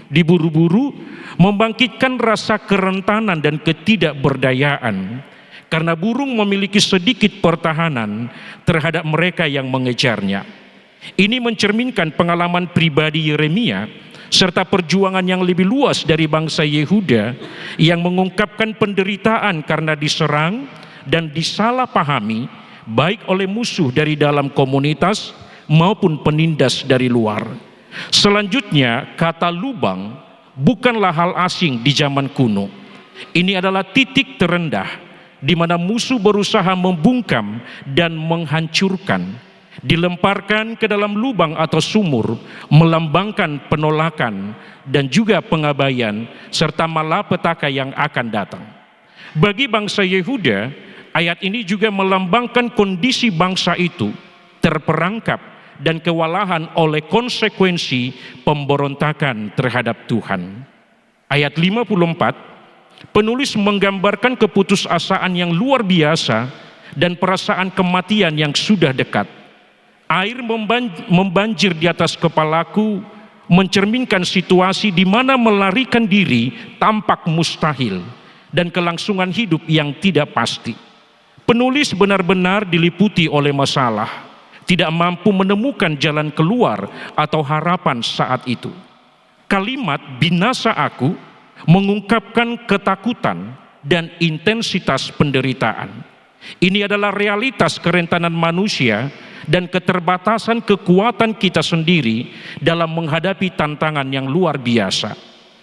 diburu-buru membangkitkan rasa kerentanan dan ketidakberdayaan, karena burung memiliki sedikit pertahanan terhadap mereka yang mengejarnya. Ini mencerminkan pengalaman pribadi Yeremia serta perjuangan yang lebih luas dari bangsa Yehuda yang mengungkapkan penderitaan karena diserang dan disalahpahami baik oleh musuh dari dalam komunitas maupun penindas dari luar. Selanjutnya, kata lubang bukanlah hal asing di zaman kuno. Ini adalah titik terendah di mana musuh berusaha membungkam dan menghancurkan. Dilemparkan ke dalam lubang atau sumur melambangkan penolakan dan juga pengabaian serta malapetaka yang akan datang. Bagi bangsa Yehuda, ayat ini juga melambangkan kondisi bangsa itu terperangkap dan kewalahan oleh konsekuensi pemberontakan terhadap Tuhan. Ayat 54, penulis menggambarkan keputusasaan yang luar biasa dan perasaan kematian yang sudah dekat. Air membanjir di atas kepalaku mencerminkan situasi di mana melarikan diri tampak mustahil dan kelangsungan hidup yang tidak pasti. Penulis benar-benar diliputi oleh masalah, tidak mampu menemukan jalan keluar atau harapan saat itu. Kalimat binasa aku mengungkapkan ketakutan dan intensitas penderitaan. Ini adalah realitas kerentanan manusia dan keterbatasan kekuatan kita sendiri dalam menghadapi tantangan yang luar biasa.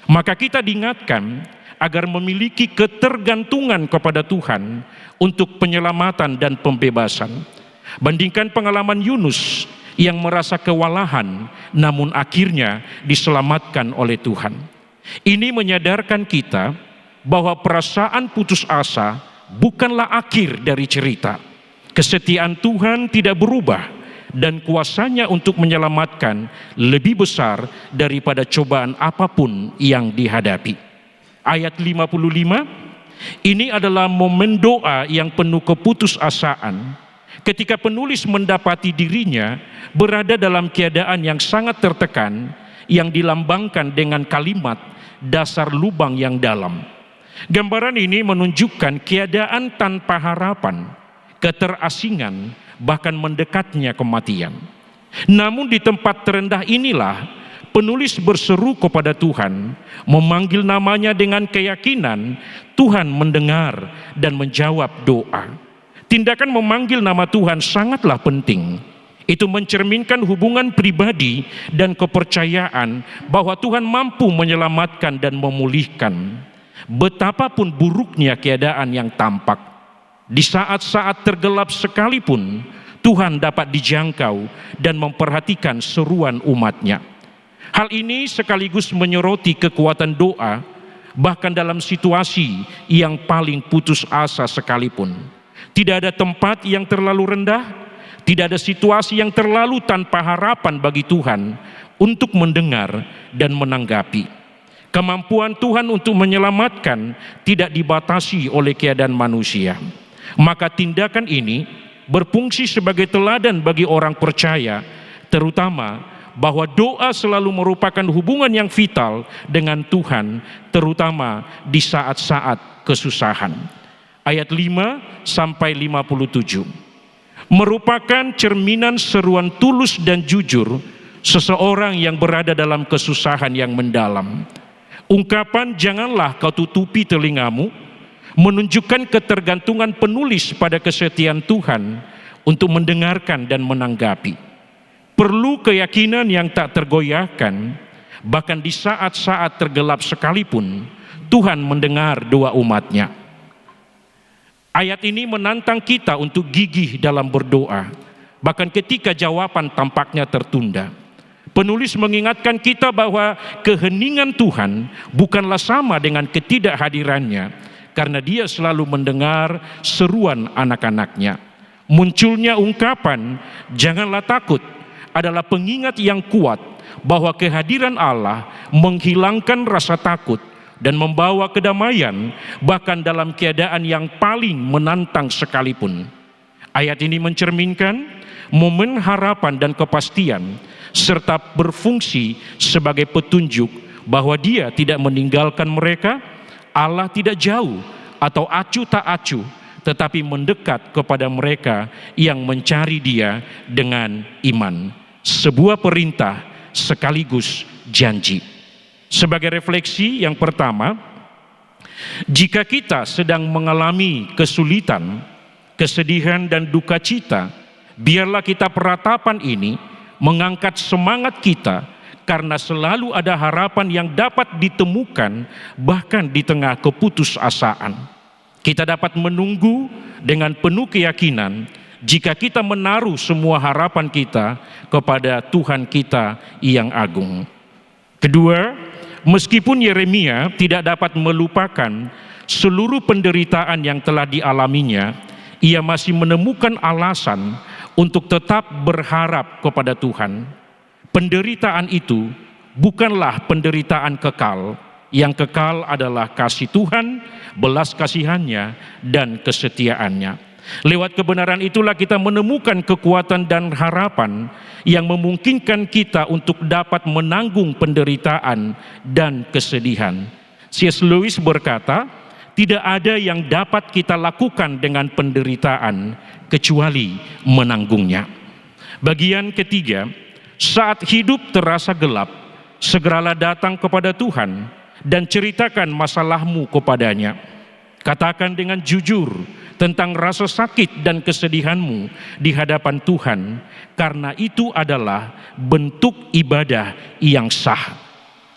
Maka kita diingatkan agar memiliki ketergantungan kepada Tuhan untuk penyelamatan dan pembebasan. Bandingkan pengalaman Yunus yang merasa kewalahan namun akhirnya diselamatkan oleh Tuhan. Ini menyadarkan kita bahwa perasaan putus asa bukanlah akhir dari cerita. Kesetiaan Tuhan tidak berubah dan kuasanya untuk menyelamatkan lebih besar daripada cobaan apapun yang dihadapi. Ayat 55, ini adalah momen doa yang penuh keputusasaan ketika penulis mendapati dirinya berada dalam keadaan yang sangat tertekan yang dilambangkan dengan kalimat dasar lubang yang dalam. Gambaran ini menunjukkan keadaan tanpa harapan, keterasingan, bahkan mendekatnya kematian. Namun di tempat terendah inilah penulis berseru kepada Tuhan, memanggil namanya dengan keyakinan Tuhan mendengar dan menjawab doa. Tindakan memanggil nama Tuhan sangatlah penting. Itu mencerminkan hubungan pribadi dan kepercayaan bahwa Tuhan mampu menyelamatkan dan memulihkan. Betapapun buruknya keadaan yang tampak, di saat-saat tergelap sekalipun, Tuhan dapat dijangkau dan memperhatikan seruan umatnya. Hal ini sekaligus menyoroti kekuatan doa, bahkan dalam situasi yang paling putus asa sekalipun. Tidak ada tempat yang terlalu rendah, tidak ada situasi yang terlalu tanpa harapan bagi Tuhan untuk mendengar dan menanggapi. Kemampuan Tuhan untuk menyelamatkan tidak dibatasi oleh keadaan manusia. Maka tindakan ini berfungsi sebagai teladan bagi orang percaya, terutama bahwa doa selalu merupakan hubungan yang vital dengan Tuhan, terutama di saat-saat kesusahan. Ayat 5 sampai 57 merupakan cerminan seruan tulus dan jujur seseorang yang berada dalam kesusahan yang mendalam. Ungkapan "janganlah kau tutupi telingamu" menunjukkan ketergantungan penulis pada kesetiaan Tuhan untuk mendengarkan dan menanggapi. Perlu keyakinan yang tak tergoyahkan, bahkan di saat-saat tergelap sekalipun Tuhan mendengar doa umatnya. Ayat ini menantang kita untuk gigih dalam berdoa, bahkan ketika jawaban tampaknya tertunda. Penulis mengingatkan kita bahwa keheningan Tuhan bukanlah sama dengan ketidakhadirannya, karena Dia selalu mendengar seruan anak-anaknya. Munculnya ungkapan "janganlah takut" adalah pengingat yang kuat bahwa kehadiran Allah menghilangkan rasa takut dan membawa kedamaian bahkan dalam keadaan yang paling menantang sekalipun. Ayat ini mencerminkan momen harapan dan kepastian serta berfungsi sebagai petunjuk bahwa Dia tidak meninggalkan mereka. Allah tidak jauh atau acuh tak acuh, tetapi mendekat kepada mereka yang mencari Dia dengan iman. Sebuah perintah sekaligus janji. Sebagai refleksi yang pertama, jika kita sedang mengalami kesulitan, kesedihan dan duka cita, biarlah kita peratapan ini mengangkat semangat kita, karena selalu ada harapan yang dapat ditemukan bahkan di tengah keputusasaan. Kita dapat menunggu dengan penuh keyakinan jika kita menaruh semua harapan kita kepada Tuhan kita yang agung. Kedua, meskipun Yeremia tidak dapat melupakan seluruh penderitaan yang telah dialaminya, ia masih menemukan alasan untuk tetap berharap kepada Tuhan. Penderitaan itu bukanlah penderitaan kekal. Yang kekal adalah kasih Tuhan, belas kasihannya, dan kesetiaannya. Lewat kebenaran itulah kita menemukan kekuatan dan harapan yang memungkinkan kita untuk dapat menanggung penderitaan dan kesedihan. C.S. Lewis berkata, tidak ada yang dapat kita lakukan dengan penderitaan kecuali menanggungnya. Bagian ketiga, saat hidup terasa gelap, segeralah datang kepada Tuhan dan ceritakan masalahmu kepadanya. Katakan dengan jujur tentang rasa sakit dan kesedihanmu di hadapan Tuhan, karena itu adalah bentuk ibadah yang sah.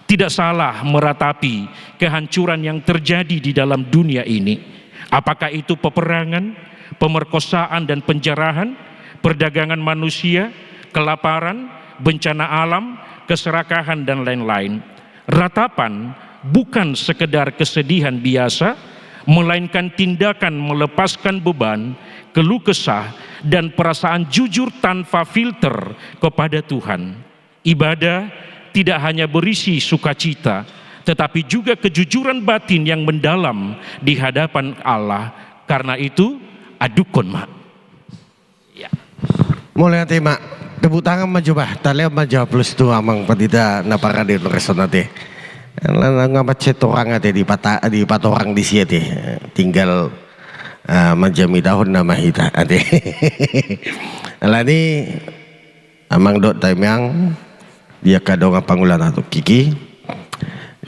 Tidak salah meratapi kehancuran yang terjadi di dalam dunia ini. Apakah itu peperangan, pemerkosaan dan penjarahan, perdagangan manusia, kelaparan, bencana alam, keserakahan dan lain-lain. Ratapan bukan sekedar kesedihan biasa, melainkan tindakan melepaskan beban, keluh kesah, dan perasaan jujur tanpa filter kepada Tuhan. Ibadah tidak hanya berisi sukacita, tetapi juga kejujuran batin yang mendalam di hadapan Allah. Karena itu, adukun mak. Ya. Mulai hati mak, tepuk tangan maju bah, talian maju plus tu amang patida na para di resonate. Ngabacet orang ada di patorang di sini tinggal menjami tahun nama kita ada. Alani amang dot taimang dia kadong pangulan atau kiki.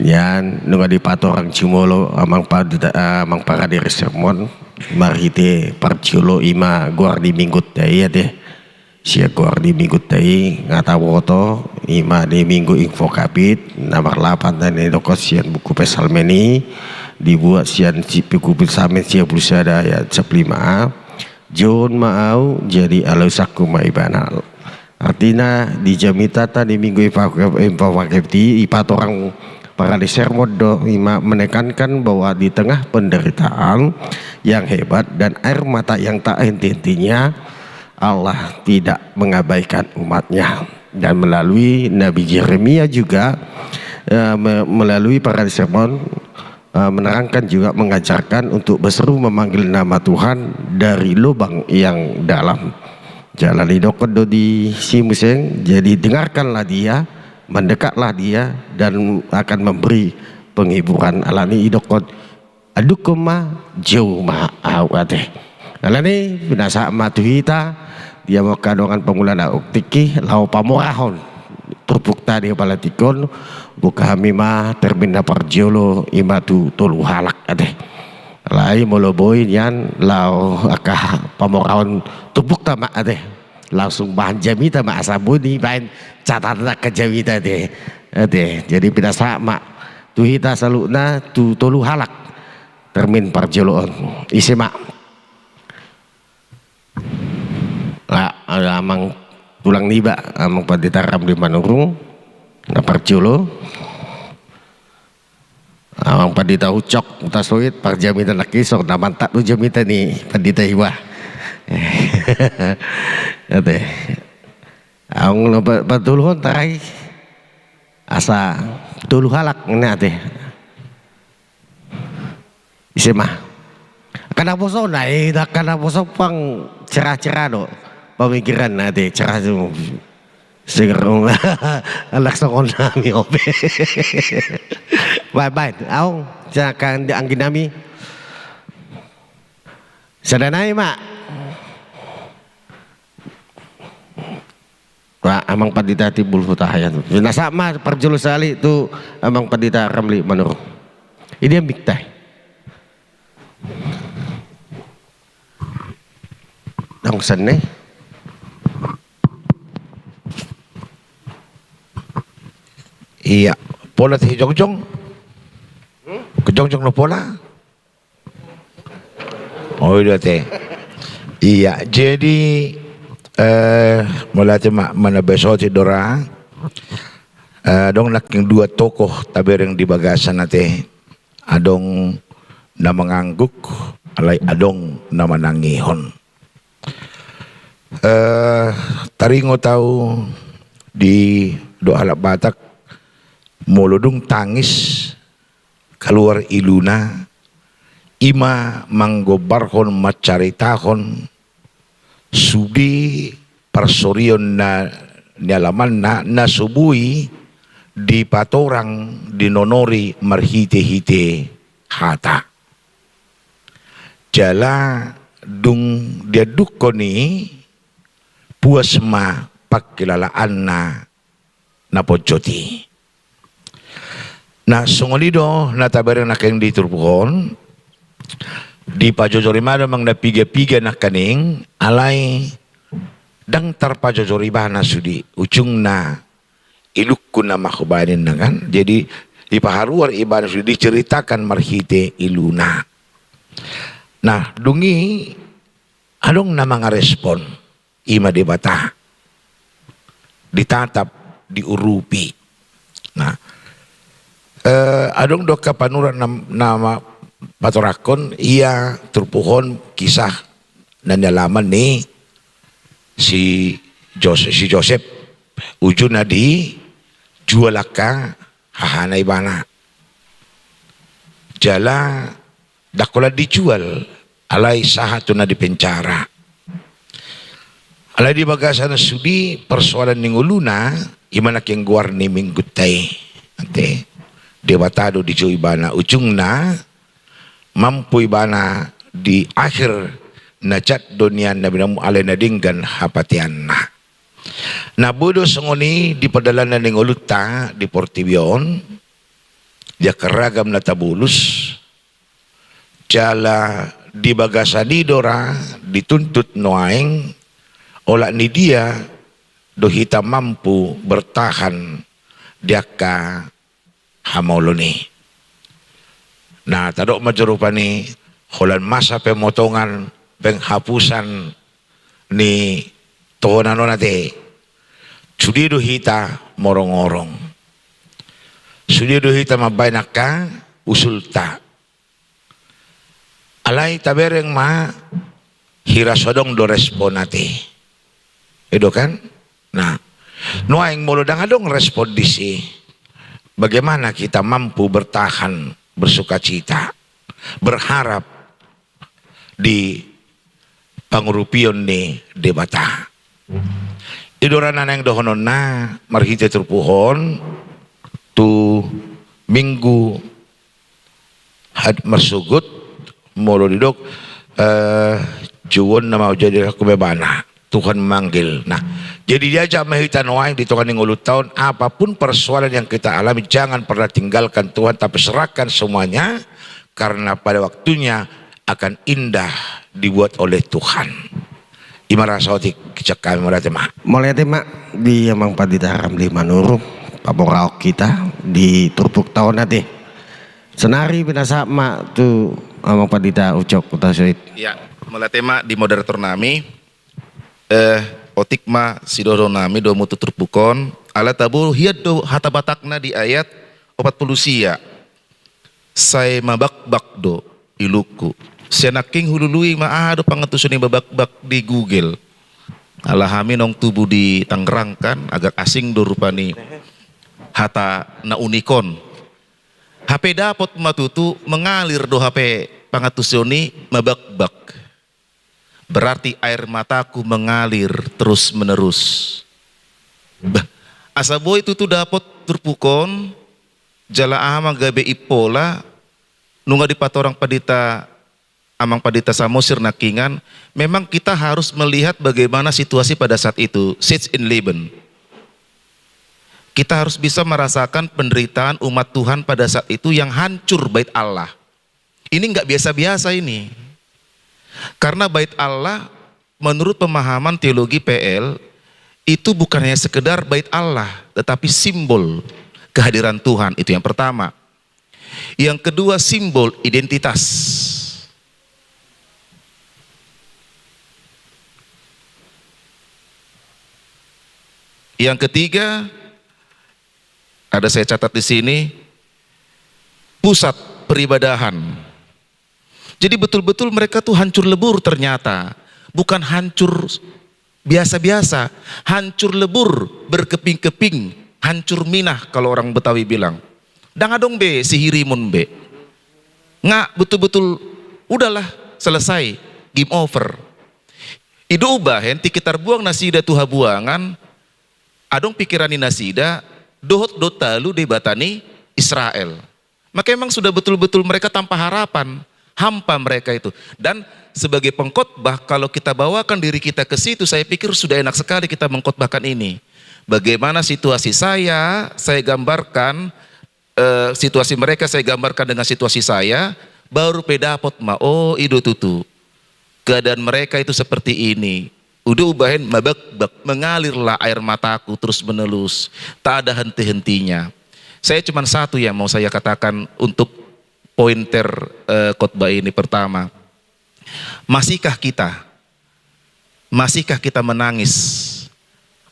Yan nunga di patorang cimolo amang para di sermon marhite parciolo ima guardi minggut dai deh. Sia guardi minggut dai ngatawo to ima di minggu info kapit nomor 8 dan edokos sian buku pesalmeni dibuat sian buku pesalmen sia berusaha ya 15 John mau jadi alusaku maibanal artinya di jamitata di minggu info kapit ipatorang para di sermon do ima menekankan bahwa di tengah penderitaan yang hebat dan air mata yang tak henti-hentinya Allah tidak mengabaikan umatnya, dan melalui Nabi Yeremia juga melalui para sermon menerangkan juga mengajarkan untuk berseru memanggil nama Tuhan dari lubang yang dalam. Jalan idokon di simuseng, jadi dengarkanlah dia, mendekatlah dia, dan akan memberi penghiburan. Alani idokon adukuma jauh ma'awateh. Alani binasa matuhita dia mau kadongan pengulan uktiki lau pamorahon terbukta di kepala tikon buka hamima terbina parjolo imatu tolu halak adeh lai moloboy yan lau akah pamorahon terbukta mak adeh langsung bahan jamita mak asabuni bahan catatan ke jamita adeh jadi binasa mak tuhita saluna tu tolu halak termin parjoloon isi mak amang tulang niba amang paditaram di Manurung na parciolo amang padita ucok tasoit parjamita nakisok na mantak tu jamita ni padita hiwa ate ang patuluhon taray asa tulu halak na ate isema kanaposo na kanaposo pang cerah-cerah do pemikiran nanti cerah semua segerung anak sokon nami ope bye au jangan dianggin nami sadanai mak Pak amang padita tibul hutahayan nasa mah perjulus sali itu amang padita ramli manur ini yang biktai dong sana iya pola ti jongjong kejongjong no pola oh iya teh iya jadi mula ti mana beso ti dora dong naking dua tokoh tabereng di bagasan nate adong na mangangguk alay adong na manangihon taringo tau di doa alak Batak molodong tangis keluar iluna ima manggobarhon macaritahon sudi parsorion na nialaman na subui di patorang dinonori marhite-hite hata jala dung dia dukoni puas ma pagkilalaan na pojoti. Nah, sungolido na tabarang nakeng diturpuhon di pajojorima mang napiga-piga na kaning alay dang tarpajojoriba na sudi ujung na ilukku na makubanin na kan jadi ipaharuar iba na sudi diceritakan marhite iluna. Nah, dungi anong na mga respon ima di bata ditatap diurupi. Nah, adong doka panuran nama patorakon ia turpuhon kisah dan nyalaman ni si Joseph ujun di jualaka hahanay bana jala dakola dijual alay sahato na dipencara alay di bagasan sudi persoalan ning uluna imanak yang guar ni minggutay ante debatado di jo ibana ujungna mampu ibana di akhir najat dunia nabi namu alena dinggan hapatianna. Nah bodo sengoni di pedalanan ng uluta di Portibion dia keragam na tabulus jala di bagasani dora dituntut noaeng olah ni dia dohita mampu bertahan dia ka hamoloni. Nah tadok majorupani holan masa pemotongan penghapusan ni tohonan nate sudi dohita morong-orong sudi dohita mabayak ka usulta alay tabereng ma hirasodong do responate edo kan. Nah nuaing muludang adong respon disi bagaimana kita mampu bertahan bersukacita berharap di pangurupion ni debata idorana yang dohonon na marhite terpuhon tu minggu had marsugut molo didok juwon na mau jadi kumebana Tuhan memanggil. Nah jadi diajak mahitan wae di Tuhan yang ulut tahun apapun persoalan yang kita alami jangan pernah tinggalkan Tuhan tapi serahkan semuanya karena pada waktunya akan indah dibuat oleh Tuhan. Imara sautik kecak kami mulai tema di Amang Padita Haram di Manurung paboraok kita di Turpuk tahun nanti senari binasa mak tu Amang Padita ucok utasuit Ya mulai tema di moderator nami otik ma sidodo nami do mutu terpukon ala tabu hiat do hata batakna di ayat 40 sia saya mabak-bak do iluku senaking hulului maado pangetusun yang babak-bak di Google alahami nong tubuh di Tangerang kan agak asing do rupani hata na unikon HP dapot matutu mengalir do HP pangetusuni mabak-bak berarti air mataku mengalir terus menerus asa boy itu tuh dapot terpukon jala amang gabe ipola nunga di patorang padita Amang Padita Samosir Nakingan, memang kita harus melihat bagaimana situasi pada saat itu, sitz in Leben. Kita harus bisa merasakan penderitaan umat Tuhan pada saat itu yang hancur bait Allah. Ini nggak biasa-biasa ini. Karena bait Allah menurut pemahaman teologi PL itu bukan hanya sekedar bait Allah, tetapi simbol kehadiran Tuhan, itu yang pertama. Yang kedua simbol identitas. Yang ketiga, ada saya catat di sini, pusat peribadahan. Jadi betul-betul mereka tuh hancur lebur ternyata, bukan hancur biasa-biasa, hancur lebur berkeping-keping, hancur minah kalau orang Betawi bilang. Dangadong be sihirimun be, nggak betul-betul udahlah selesai, game over. Idu ubah henti kita buang nasida tuha buangan. Adong pikiran ni nasida dohot dotalu debatani Israel. Maka emang sudah betul-betul mereka tanpa harapan, hampa mereka itu. Dan sebagai pengkhotbah kalau kita bawakan diri kita ke situ, saya pikir sudah enak sekali kita mengkhotbahkan ini. Bagaimana situasi saya gambarkan situasi mereka, saya gambarkan dengan situasi saya, baru pedapot ma oh ido tutu. Keadaan mereka itu seperti ini. Udah ubahin mabak-bak, mengalirlah air mataku terus menerus, tak ada henti-hentinya. Saya cuma satu yang mau saya katakan untuk pointer khotbah ini. Pertama, masihkah kita menangis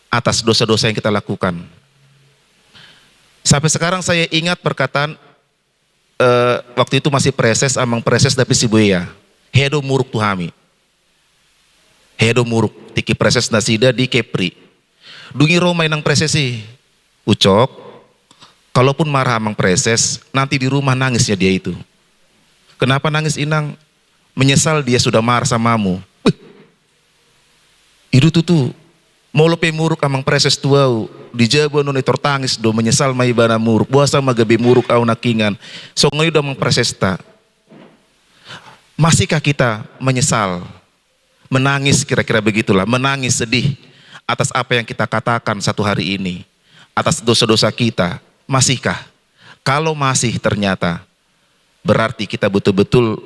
atas dosa-dosa yang kita lakukan? Sampai sekarang saya ingat perkataan waktu itu masih preses, amang preses tapi si buaya, hedo muruk tuhami. Hedo muruk tiki preses nasida di Kepri dungi romai nang presesi ucok kalaupun marah amang preses nanti di rumah nangisnya dia itu. Kenapa nangis inang? Menyesal dia sudah marah samamu. Itu tuh mau lepe muruk amang preses tuau di Jawa noni tertangis do menyesal mai bana muruk buasa magabe muruk au nakingan so ngoy do mempresesta. Masihkah kita menyesal, menangis, kira-kira begitulah, menangis sedih atas apa yang kita katakan satu hari ini, atas dosa-dosa kita? Masihkah? Kalau masih, ternyata berarti kita betul-betul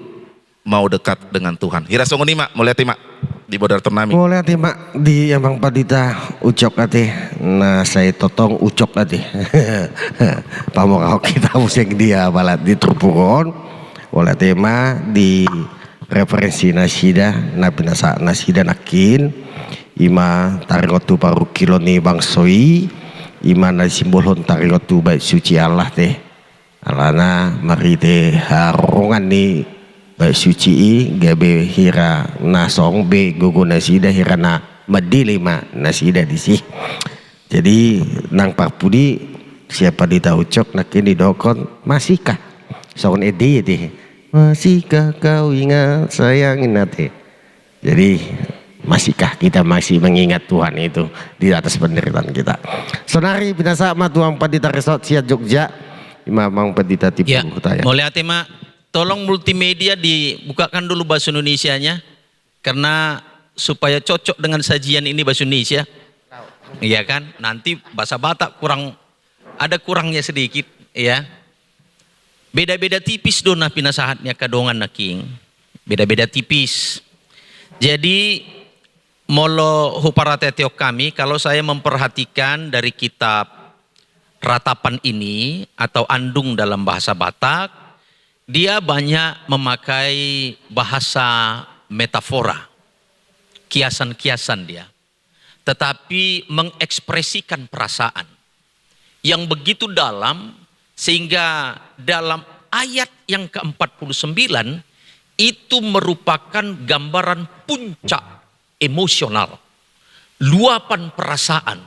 mau dekat dengan Tuhan. Hira songoni mak, mau lihat mak di bodar ternami. Boleh ati mak di emang padita ucok ati. Nah saya totong ucok ati. Pamorau kita musik dia balat di Trupukon. Oleh tema di referensi nasida nabi nasida nakin ima tarigotu paru kiloni bangsoi ima na simbolon tarigotu baik suci Allah teh alana mari teh harungan ni baik suci i gabe hira nasong be gugu nasida hira na madilima nasida disih. Jadi nang parpudi siapa ditaucok nakin didokon masihkah sound edi deh, masihkah kau ingat sayangin hati. Jadi masihkah kita masih mengingat Tuhan itu di atas penderitaan kita. Sonari binasa ma tuang padita resort siat Jogja imamang padita tipu Ya, taya. boleh hati mak, tolong multimedia dibukakan dulu bahasa Indonesianya karena supaya cocok dengan sajian ini bahasa Indonesia. Iya kan? Nanti bahasa Batak ada kurangnya sedikit, ya. Beda-beda tipis dona pinasahatnya kadongan naking. Beda-beda tipis. Jadi molo huparate teok kami kalau saya memperhatikan dari kitab ratapan ini atau andung dalam bahasa Batak, dia banyak memakai bahasa metafora. Kiasan-kiasan dia. Tetapi mengekspresikan perasaan yang begitu dalam sehingga dalam ayat yang ke-49 itu merupakan gambaran puncak emosional, luapan perasaan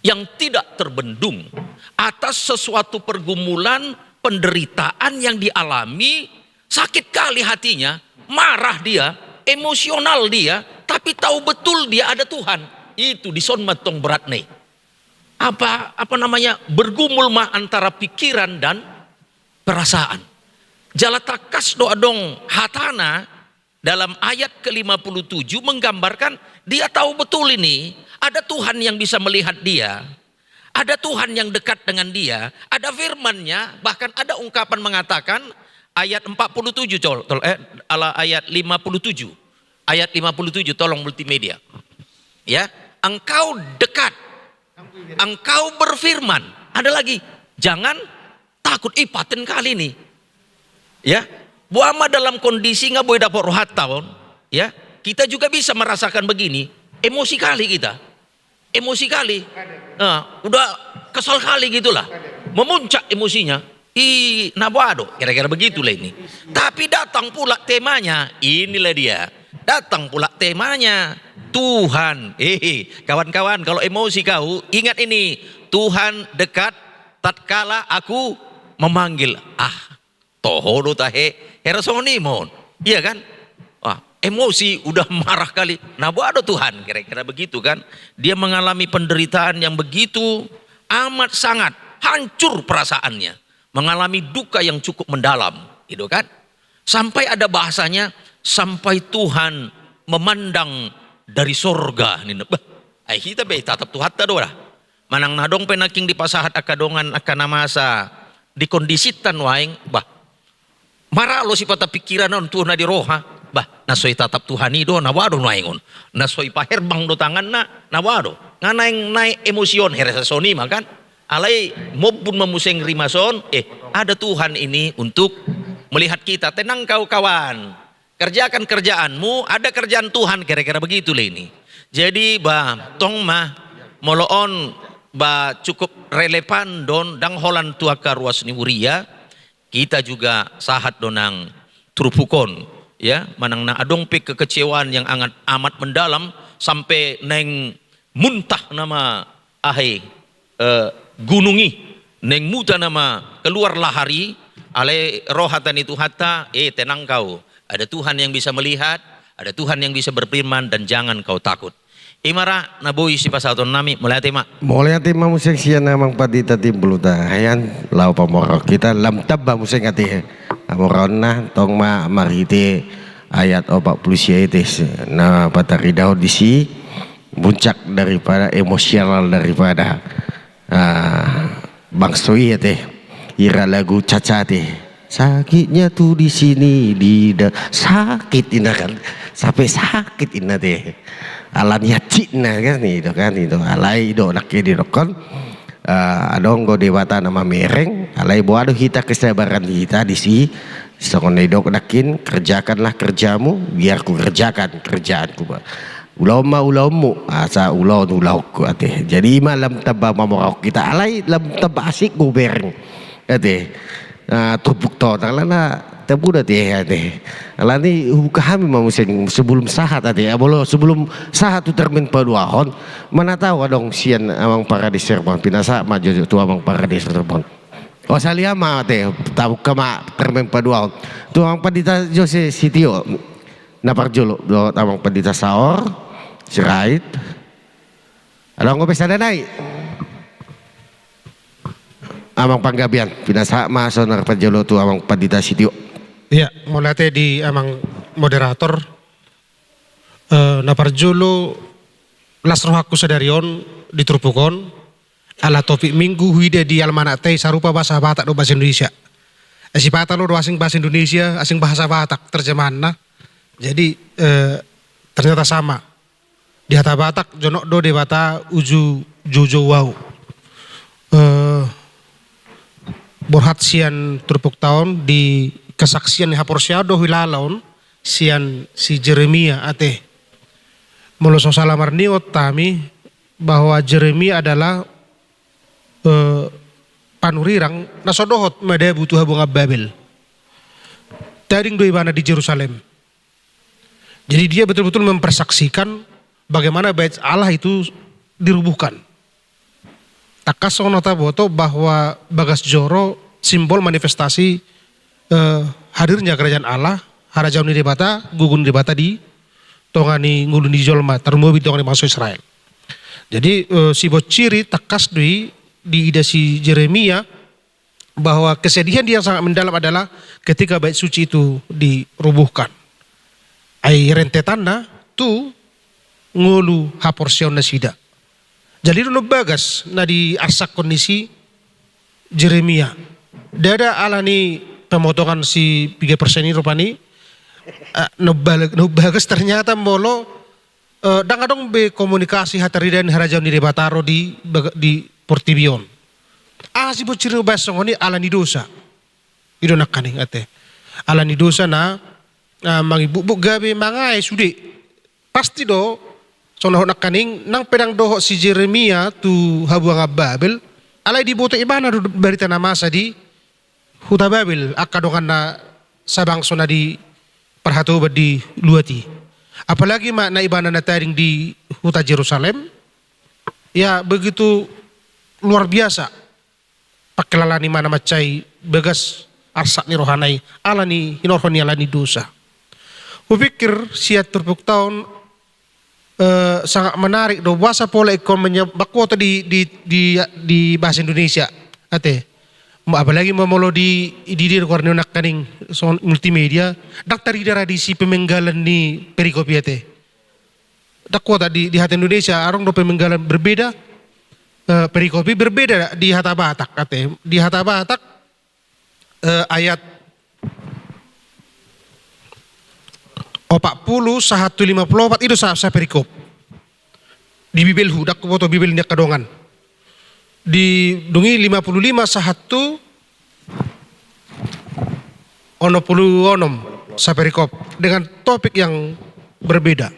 yang tidak terbendung atas sesuatu pergumulan, penderitaan yang dialami, sakit kali hatinya, marah dia, emosional dia, tapi tahu betul dia ada Tuhan. Itu dison matong berat nih. Apa namanya, bergumul mah antara pikiran dan perasaan. Jalatakas doa dong hatana dalam ayat ke-57 menggambarkan dia tahu betul ini ada Tuhan yang bisa melihat dia, ada Tuhan yang dekat dengan dia, ada firman-Nya, bahkan ada ungkapan mengatakan ayat 47 ayat 57. Ayat 57 tolong multimedia. Ya, engkau dekat, engkau berfirman. Ada lagi, jangan takut. Paten kali ini. Ya, buama dalam kondisi nggak boleh dapat rohat tahun. Ya, kita juga bisa merasakan begini. Emosi kali kita, emosi kali. Nah, udah kesal kali gitulah, memuncak emosinya. Nabado, kira-kira begitulah ini. Tapi datang pula temanya, inilah dia. Datang pula temanya. Tuhan, kawan-kawan, kalau emosi kau, ingat ini, Tuhan dekat tatkala aku memanggil. Tohodo tahe, herasonimon, iya kan? Emosi udah marah kali, nabo ada Tuhan, kira-kira begitu kan? Dia mengalami penderitaan yang begitu amat sangat, hancur perasaannya, mengalami duka yang cukup mendalam, gitu kan? Sampai ada bahasanya, sampai Tuhan memandang dari sorga nih, kita tatap Tuhan tadolah. Manang nadong penaking di pasahat akadongan akanamasa di kondisitan waing marah lo si pata pikiran on tuh na di roha nasoy tatap Tuhan itu nawado waingon nasoy paherbang do tangan nawado nganaing naik emosion heresasoni makan alay mobun memuseng rimason ada Tuhan ini untuk melihat kita. Tenang kau kawan, kerjakan kerjaanmu, ada kerjaan Tuhan, kira-kira begitu lah ini. Jadi tong mah moloon cukup relevan don dang holan tuaka ruas ni uria. Kita juga sahat donang trupukon ya, manang na adong kekecewaan yang amat mendalam sampai neng muntah nama gunungi neng muta nama keluar lahari ale rohatan itu hatta tenang kau. Ada Tuhan yang bisa melihat, ada Tuhan yang bisa berfirman dan jangan kau takut. Imara nabui si pasaton nami mulai tema. Mulai ati mamuseng siya namang padita timbuluta. Ayan, lau pamorok kita lam tabba museng ati. Amoron na tong marite ayat 40 siya itis na patari daw di si puncak daripada emosional daripada Bang Soi teh ira lagu Caca teh sakitnya tuh di sini sakit ina kan sampai sakit ina teh alanya cina kan itu alai do nak di dokon adong go dewata nama mereng alai boado kita kesabaran kita di si sokone dok nakin kerjakanlah kerjamu biar ku kerjakan kerjaanku ulama-ulamu asa ulau-ulauku ate jadi malam taba mamorok kita alai lam taba asik go bereng ate tupuk to talana tabuda teh ate alani kami mamuseng sebelum sahat ate abolo sebelum sahat tu termin paduahon mana tahu dong sian amang para di Serbon pinasa maju tu amang para di Serbon oh salia ma ate tahu kama termin paduahon tu amang padita Jose Sitio naparjolo do amang padita saor sirait ada ngopi sana naik amang panggabian pinasa ma sonar pajolo tu amang padita Sitio. Iya, mulai di amang moderator naparjolo lasrohaku sadarion ditrupukon ala topik minggu huide di almanate sarupa bahasa Batak do bahasa Indonesia. Si Batak lo do asing bahasa Indonesia, asing bahasa Batak terjemahanna. Jadi ternyata sama. Di hata Batak jonok do de bata uju jojo wau. Borhat sian trupuk tahun di kesaksian haporsiado hilalaon sian si Jeremia ate moloso salamar niot tami bahwa Jeremia adalah panurirang nasodohot made butuh habunga Babel taring do ibana di Yerusalem. Jadi dia betul-betul mempersaksikan bagaimana bait Allah itu dirubuhkan. Takaso nota boto bahwa Bagas Joro simbol manifestasi hadirnya kerajaan Allah, harajaun di debata, gugun debata di tongani ngulun di jolma, termobi tongani masuk Israel. Jadi si bociri takas di ida si Jeremia bahwa kesedihan dia yang sangat mendalam adalah ketika bait suci itu dirubuhkan. Ai rentetanna tu ngulu haporsion nasida. Jadi dulu Bagas na di arsak kondisi Jeremia. Dada alani pemotongan si 3% ini rupani no Bagas ternyata molo dong be komunikasi hatari dan harajaun di debataro di Portibion. Si bocir basong ini alani dosa. Ido nak kaning ate. Alani dosa na mangibuk gabe mangai sude. Pasti do sono nak kaning nang pedang doho si Jeremia tu habuang Babel alai diboto ibana berita nama di Huta Babel akadongan na sabang sona di perhatu di luati. Apalagi makna ibana na taring di Huta Jerusalem ya begitu luar biasa. Pakelalani mana macai Bagas arsak ni rohanai alani hinorhoni alani dosa. Kupikir siat terpuk tahun sangat menarik do bahasa pola ekon bakwota di bahasa Indonesia ate apalagi memolo di warna nak kaning multimedia daktari darah di si pemenggalan ni perikopi ate dakwota di hati Indonesia arong do pemenggalan berbeda perikopi berbeda di hata Batak ate di hata Batak ayat 40-154 itu sa perikop di Bibel hudak foto Bibel nya kadongan di dungi 55 1 sa perikop dengan topik yang berbeda.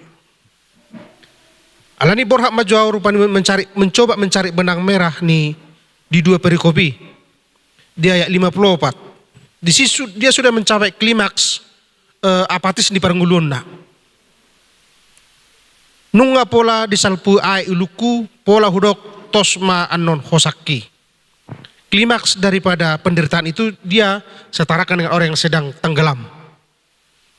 Alani borhak maju rupanya mencoba mencari benang merah nih di dua perikopi di ayat 54 di situ dia sudah mencapai klimaks apatis di parangguluna. Nunga pola disalpu ai uluku pola hudok tosma anon hosaki. Klimaks daripada penderitaan itu dia setarakan dengan orang yang sedang tenggelam.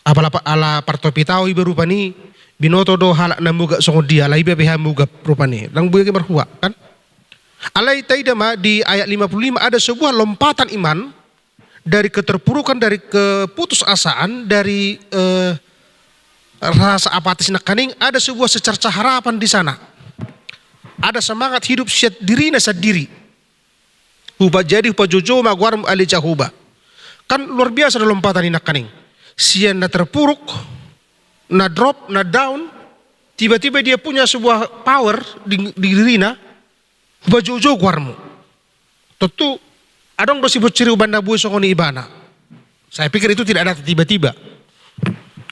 Apalapa ala partopitau berupani binoto do halak na muga songo dia lai bebe ha muga rupane lang buya ke berhua kan. Alai taidama di ayat 55 ada sebuah lompatan iman dari keterpurukan, dari keputusasaan, dari rasa apatis nakaning, ada sebuah secerca harapan di sana. Ada semangat hidup siat diri na sadiri. Huba jadi huba jojo magwar ali jahuba. Kan luar biasa ada lompatan ini nakaning. Sian na terpuruk, na drop, na down, tiba-tiba dia punya sebuah power di dirina, huba jojo gwarmu. Tentu adong dosi bociri ubanda bui songoni ibana. Saya pikir itu tidak ada tiba-tiba.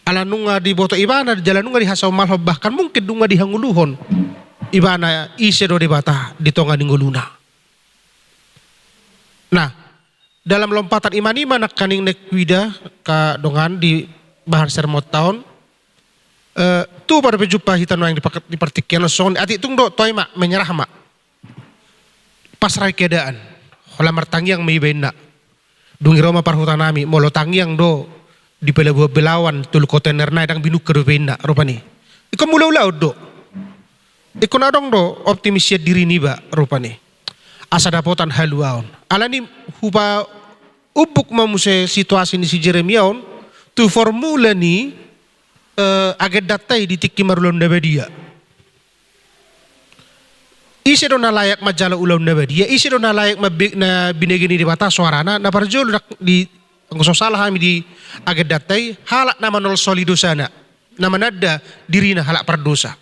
Ala nunga di boto ibana, jalan nunga di hasau malho, bahkan mungkin nunga di hanguluhon. Ibana ise do di bata di tonga ningguluna. Nah, dalam lompatan iman nak kaning nek wida ka dongan di bahar sermot tahun. Tu pada pejumpa hitan yang dipertikian son ati tung do toy mak menyerah mak. Pasrai keadaan. Hola martangyang may bena. Dungi Roma parhutanami molo tangyang do di pelabuh belawan tul kontainer na dang binuk ke bena rupani. Iko mula-ula do. Iko nadong do optimisnya diri ni ba rupani. Asa dapotan haluaon. Alani hupa ubuk mamuse situasi ni si Jeremiaon tu formula ni agak datai di tiki marulon dabadia. Isi do na layak majala ulaw na ba dia, isi do na layak na binigini di bata suarana, na parjol di ang salah kami di agad datay, halak na manol solido sana, na manada diri na halak pardosa.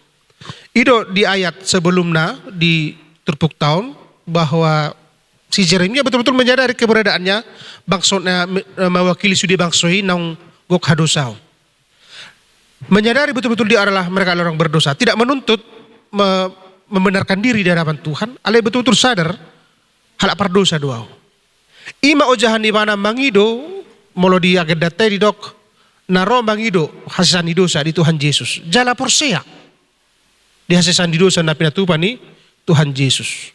Itu di ayat sebelum na di terpuk tahun bahwa si Jeremia betul-betul menyadari keberadaannya bangsa na mewakili sudi bangsoi nang gok hadosaw. Menyadari betul-betul dia adalah mereka orang berdosa, tidak menuntut membenarkan diri di hadapan Tuhan, alai betul-betul sadar halak pardosa doa. Ima ojahan di mana mangido molo di agak datai di dok naro mangido hasani dosa di Tuhan Yesus. Jala porsea di hasani dosa na pinatupan ni Tuhan Yesus.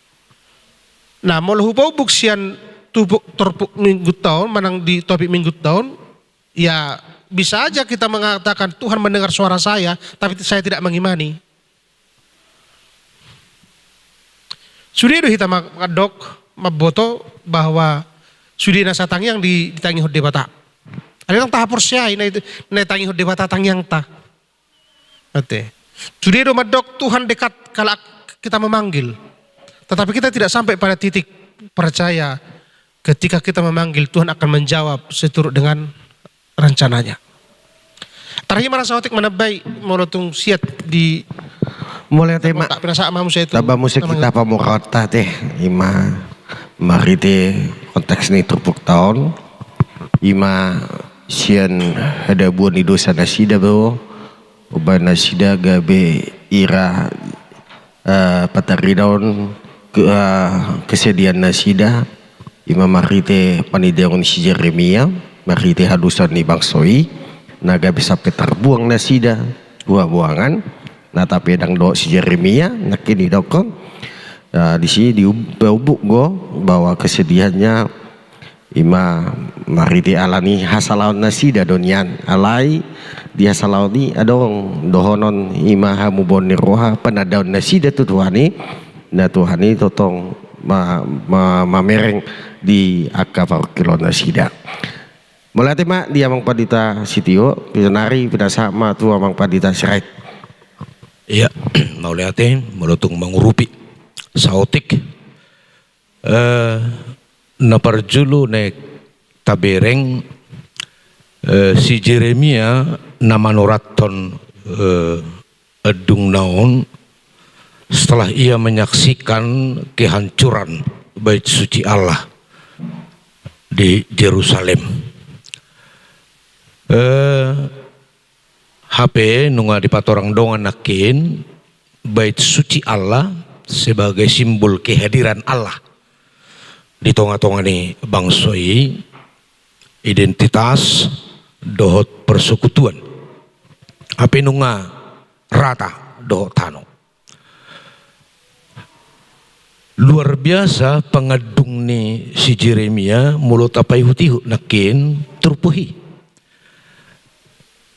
Nah molo hupau buksian tubuk terpuk minggu tahun manang di topik minggu tahun ya bisa aja kita mengatakan Tuhan mendengar suara saya tapi saya tidak mengimani. Sudah itu kita makadok maboto bahwa sudah nasa tangyang di tangi hode bata. Ada yang tahap persiai na tangi hode bata tangyang ta. Oke. Sudah itu madok Tuhan dekat kalau kita memanggil. Tetapi kita tidak sampai pada titik percaya ketika kita memanggil Tuhan akan menjawab seturut dengan rencananya. Terakhir merasa otik menebai molotung siat di mulai tema tak pernah sama musik itu. Taba musik kita pamukota teh ima mari teh konteks ini terpuk tahun ima sian ada buan di dosa nasida bro uban nasida gabe ira patari daun kesediaan nasida ima mari teh panideon si Jeremia mari teh hadusan ni bangsoi naga bisa terbuang nasida buangan. Nah tapiedang do si Jeremia nakini dokon di sini diubuk go bahwa kesedihannya ima mariti alani hasalaun nasida donian alai di hasalaun ni adong dohonon ima hamubon roha penadaun nasida tu Tuhani na Tuhani totong mamereng di akapar kilo nasida. Mulai tema dia mang padita sitio pinari pinasama tu amang padita serait. Iya, mau lihatin, melutung mengurupi sautik naparjulu nek tabereng si Jeremia nama noraton edung naon setelah ia menyaksikan kehancuran bait suci Allah di Yerusalem. HP nunga di patorang dongan nakin bait suci Allah sebagai simbol kehadiran Allah di tonga-tonga ni bangsoi identitas dohot persekutuan HP nunga rata dohot tano luar biasa pengadung ni si Jeremia mulut apai hutihu nakin terpuhi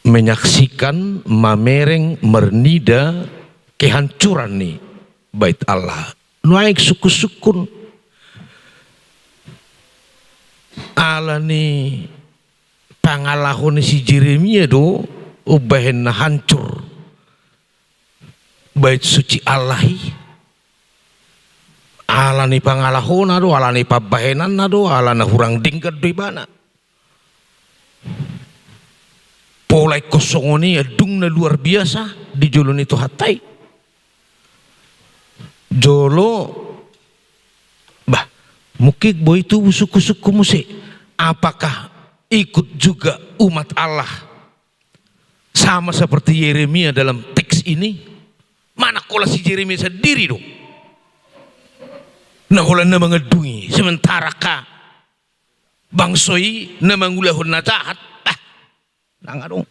menyaksikan mamereng mernida kehancuran nih bait Allah. Naik suku-sukun Allah nih pangalahon si Jeremia do ubahen hancur bait suci Allahi. Allah nih pangalahon do, Allah nih pabahenan do, Allah na hurang dingkat do ibana. Polai kosong ini adung na luar biasa di jolon itu hatai. Jolo bah mukik boy itu suku-suku musik. Apakah ikut juga umat Allah sama seperti Yeremia dalam teks ini? Mana kola si Yeremia sendiri dong? Nah kola na mengedungi sementara ka bangsoi na mangulahun na jahat. Nggak dong.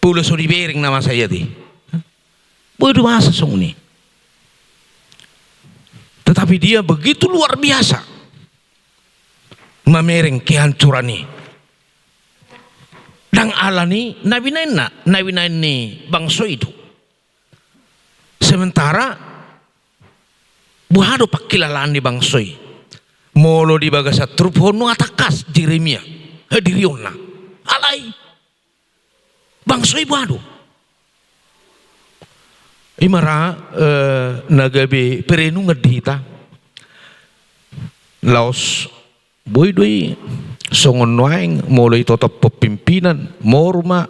Pula so dibering nama saya di. Bodoh masa song ini. Tetapi dia begitu luar biasa mamereng kehancuran ini. Dan Allah ni nabi nain ni bangsa itu. Sementara buhado pakilalaan di bangsoi. Molo di bagasa trup hono atakas Jeremia. Hadiriona. Alai. Bangsa ibu adu imara nagabe perenu ngedita laos boy doi songon waeng mulai totop pepimpinan morma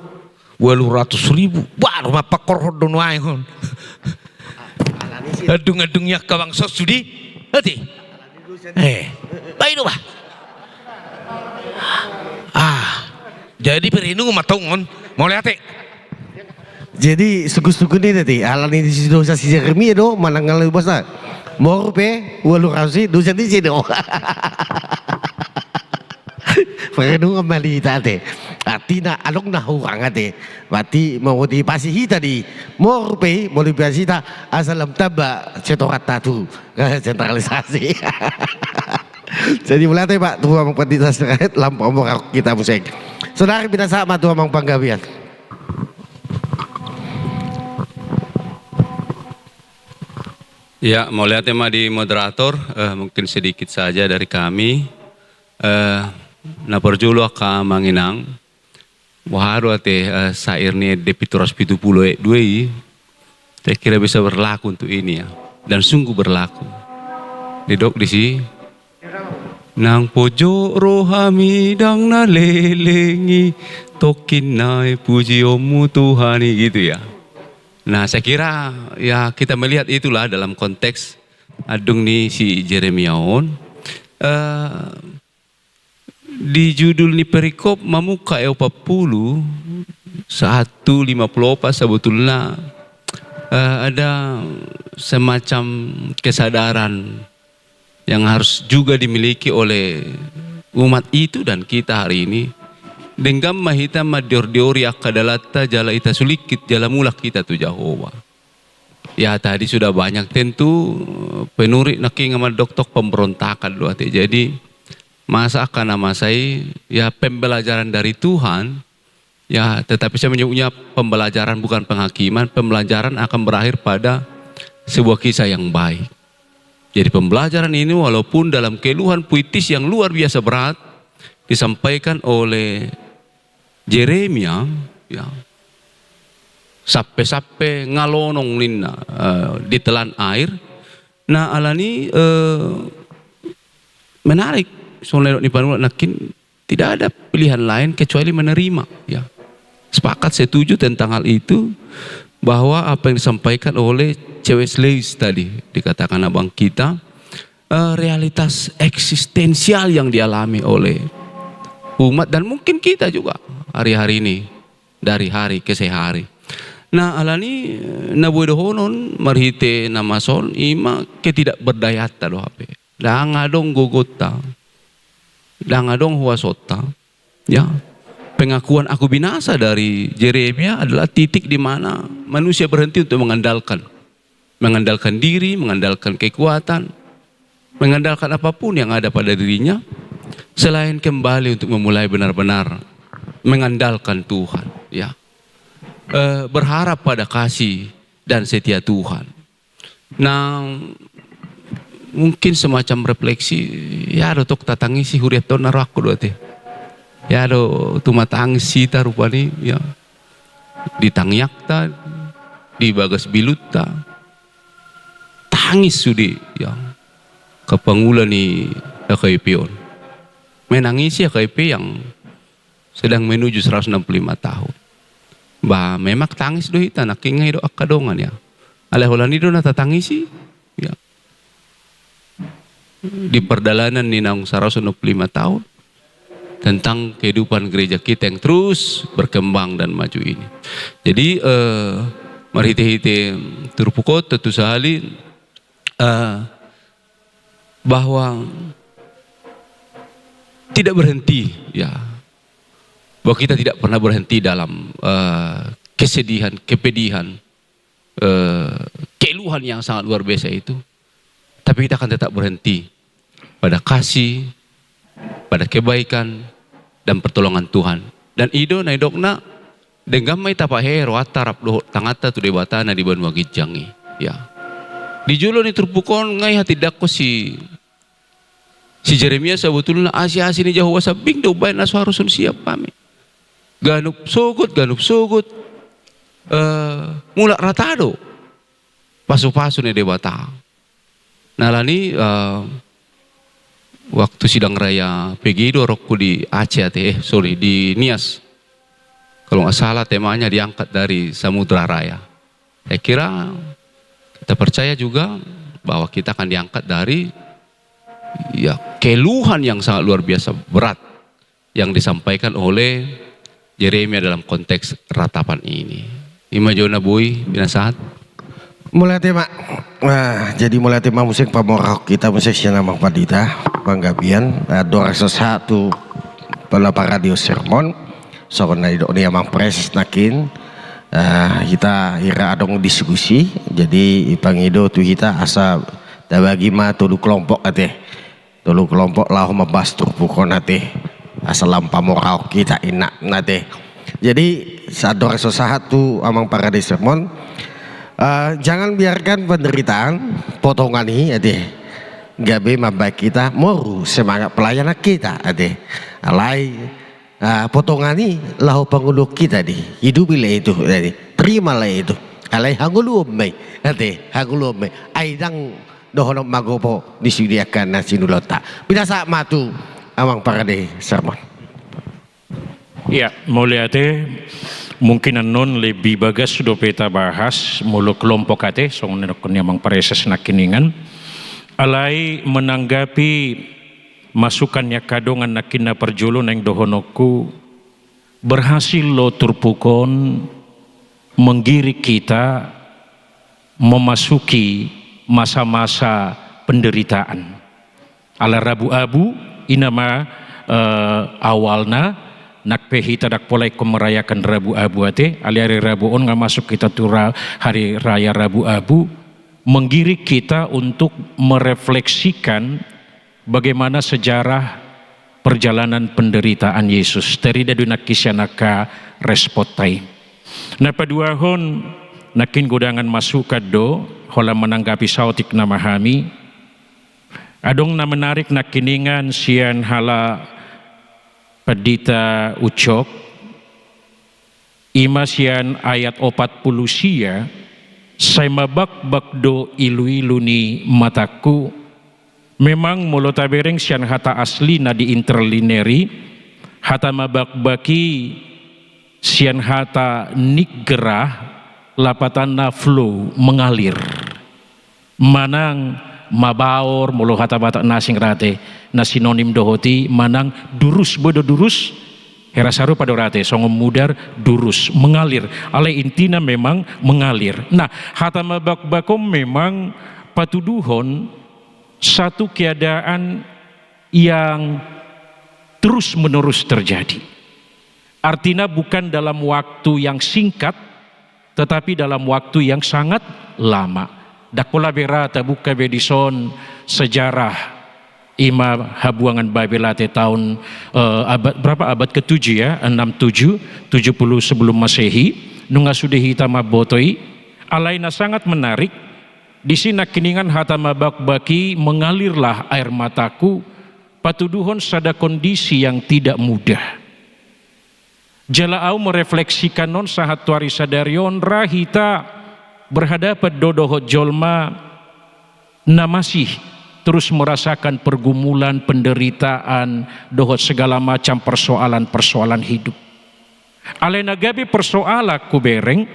800.000 baru mapakor don waeng adung-adungnya ke bangsa sudi hati baik do bah jadi perenu matongon mau lihat Jadi suku-suku ini tadi Allah ini dosa si Jeremia do manangal bosna. Morpe walu rasi dosa di sini do. Perenu kembali tadi. Artinya alok na hurang ate. Berarti mau dipasihi tadi. Morpe mau dipasihi ta asalam taba cetorat tatu sentralisasi. Jadi mulai Pak tuh amang pendeta terkait lampau kita musik. Saudara binasa matu amang panggawian. Ya, mau lihat tema di moderator, mungkin sedikit saja dari kami. Naporjulo ka manginang, waharo ate sair ni depituras 72 saya kira bisa berlaku untuk ini ya, dan sungguh berlaku. Didok di sini. Nang pojok rohami dang nalelengi tokin nai puji omu Tuhani gitu ya. Nah saya kira ya kita melihat itulah dalam konteks adung nih si Jeremiaon di judul nih perikop mamuka 40 154 sebetulnya ada semacam kesadaran yang harus juga dimiliki oleh umat itu dan kita hari ini. Dengan mahita madior-diori akadalata jala ita sulikit jala mulak kita tu Jehovah. Ya tadi sudah banyak tentu penuri naking amal doktok pemberontakan doa. Jadi masa akan nama saya ya pembelajaran dari Tuhan. Ya tetapi saya menyebutnya pembelajaran bukan penghakiman. Pembelajaran akan berakhir pada sebuah kisah yang baik. Jadi pembelajaran ini walaupun dalam keluhan puitis yang luar biasa berat disampaikan oleh Jeremia, ya, sape-sape ngalonong nina ditelan air. Nah alani menarik soalnya di panula nakin tidak ada pilihan lain kecuali menerima. Ya, sepakat setuju tentang hal itu bahwa apa yang disampaikan oleh C.W. Lewis tadi dikatakan abang kita realitas eksistensial yang dialami oleh umat dan mungkin kita juga hari-hari ini dari hari ke hari. Nah alani nabuedohonon marhite namason ima ketidakberdayata do hape. Dangadong gogota. Dangadong huasota. Ya. Pengakuan aku binasa dari Jeremia adalah titik di mana manusia berhenti untuk mengandalkan diri, mengandalkan kekuatan, mengandalkan apapun yang ada pada dirinya, selain kembali untuk memulai benar-benar mengandalkan Tuhan. Ya, berharap pada kasih dan setia Tuhan. Nah, mungkin semacam refleksi ya do tok tatangisi huriat ton naraku do teh. Ya do tumatangis sita rupani ya ditangyak ta di bagas bilut ta tangis sudi ya kepangulan ni KIP on menangisi KIP yang sedang menuju 165 tahun. Bah memang tangis do hita nakingai do akadongan ya. Alehulani do natatangisi ya. Di perjalanan ni nang 165 tahun tentang kehidupan gereja kita yang terus berkembang dan maju ini. Jadi mari hite terpukau tentu sekali bahwa tidak berhenti ya, bahwa kita tidak pernah berhenti dalam kesedihan, kepedihan, keluhan yang sangat luar biasa itu, tapi kita akan tetap berhenti pada kasih, pada kebaikan dan pertolongan Tuhan. Dan ido na idokna dengan mai tapa hero atarap do tangata tu debatana di Banua Gijangi ya. Di julo ni terpukon ngai hati dakko si Jeremia sebetulnya asi ni jauh wasabing do bain asu harusun siap kami. Ganup sugut mula ratado pasu-pasu ni debata. Nalani waktu sidang raya PGI rokku di Aceh di Nias. Kalau nggak salah temanya diangkat dari Samudra Raya. Saya kira kita percaya juga bahwa kita akan diangkat dari ya keluhan yang sangat luar biasa berat yang disampaikan oleh Yeremia dalam konteks ratapan ini. Ima jona bui binasahat. Mulai tema, jadi mulai tema musik pamorok kita musik siapa namang padita panggabian dua satu pelapa radio sermon soalnya itu ni amang pres nakin kita ira adong diskusi jadi ipangido tu kita asa bagi ma tulu kelompok lah membahas pukon ate asalam pamorok kita enak nate jadi sador satu amang radio sermon. Jangan biarkan penderitaan potongan ini gabe membaik kita moru semangat pelayanan kita alai potongan ini lahu panguluk kita hidup itu terimalah itu alai hangulum mai hangulum mai aidang dohono magopo disediakan nasi nulota binasa matu amang parade sermon. Ya, mulai mungkin non lebih bagas sudah peta bahas mulu kelompok ate soalnya memang preses nakiningan alai menanggapi masukannya kadongan nakina perjulu neng dohonoku berhasil lo turpukon menggirik kita memasuki masa-masa penderitaan ala rabu-abu inama awalna nak pehita dak polai ko merayakan Rabu Abu ate hari Rabu on nggak masuk kita tuh hari raya Rabu Abu menggirik kita untuk merefleksikan bagaimana sejarah perjalanan penderitaan Yesus dari dadunak kisyanaka respotai. Nah padua hon nakin gudangan masuk kado hola menanggapi sautik namahami adong na menarik nakiningan sian hala Padita ucok imasian ayat 40 sia saya mabak do ilu-ilu ni mataku memang mulut tabereng sian hata asli na di interlineri hata mabak baki sian hata nikgerah lapatan na flow mengalir manang mabaor mulu hata batak nasing rate na sinonim dohoti manang durus bodo durus herasaru pada rate songom mudar durus mengalir ale intina memang mengalir. Nah hata mabak bakom memang patuduhon satu keadaan yang terus menerus terjadi artinya bukan dalam waktu yang singkat tetapi dalam waktu yang sangat lama. Dakola berata buka bedison sejarah ima habuangan Babelate tahun abad berapa abad ke-7 ya 67 70 sebelum Masehi nunga sudah hitam botoi alaina sangat menarik. Di sini kiningan hata mabak-baki mengalirlah air mataku patuduhon sada kondisi yang tidak mudah. Jala au merefleksikan non sahat tuari sadarion rahita berhadapan dodohot jolma na masih terus merasakan pergumulan, penderitaan, dohot segala macam persoalan-persoalan hidup. Alena gabi persoalan ku bereng,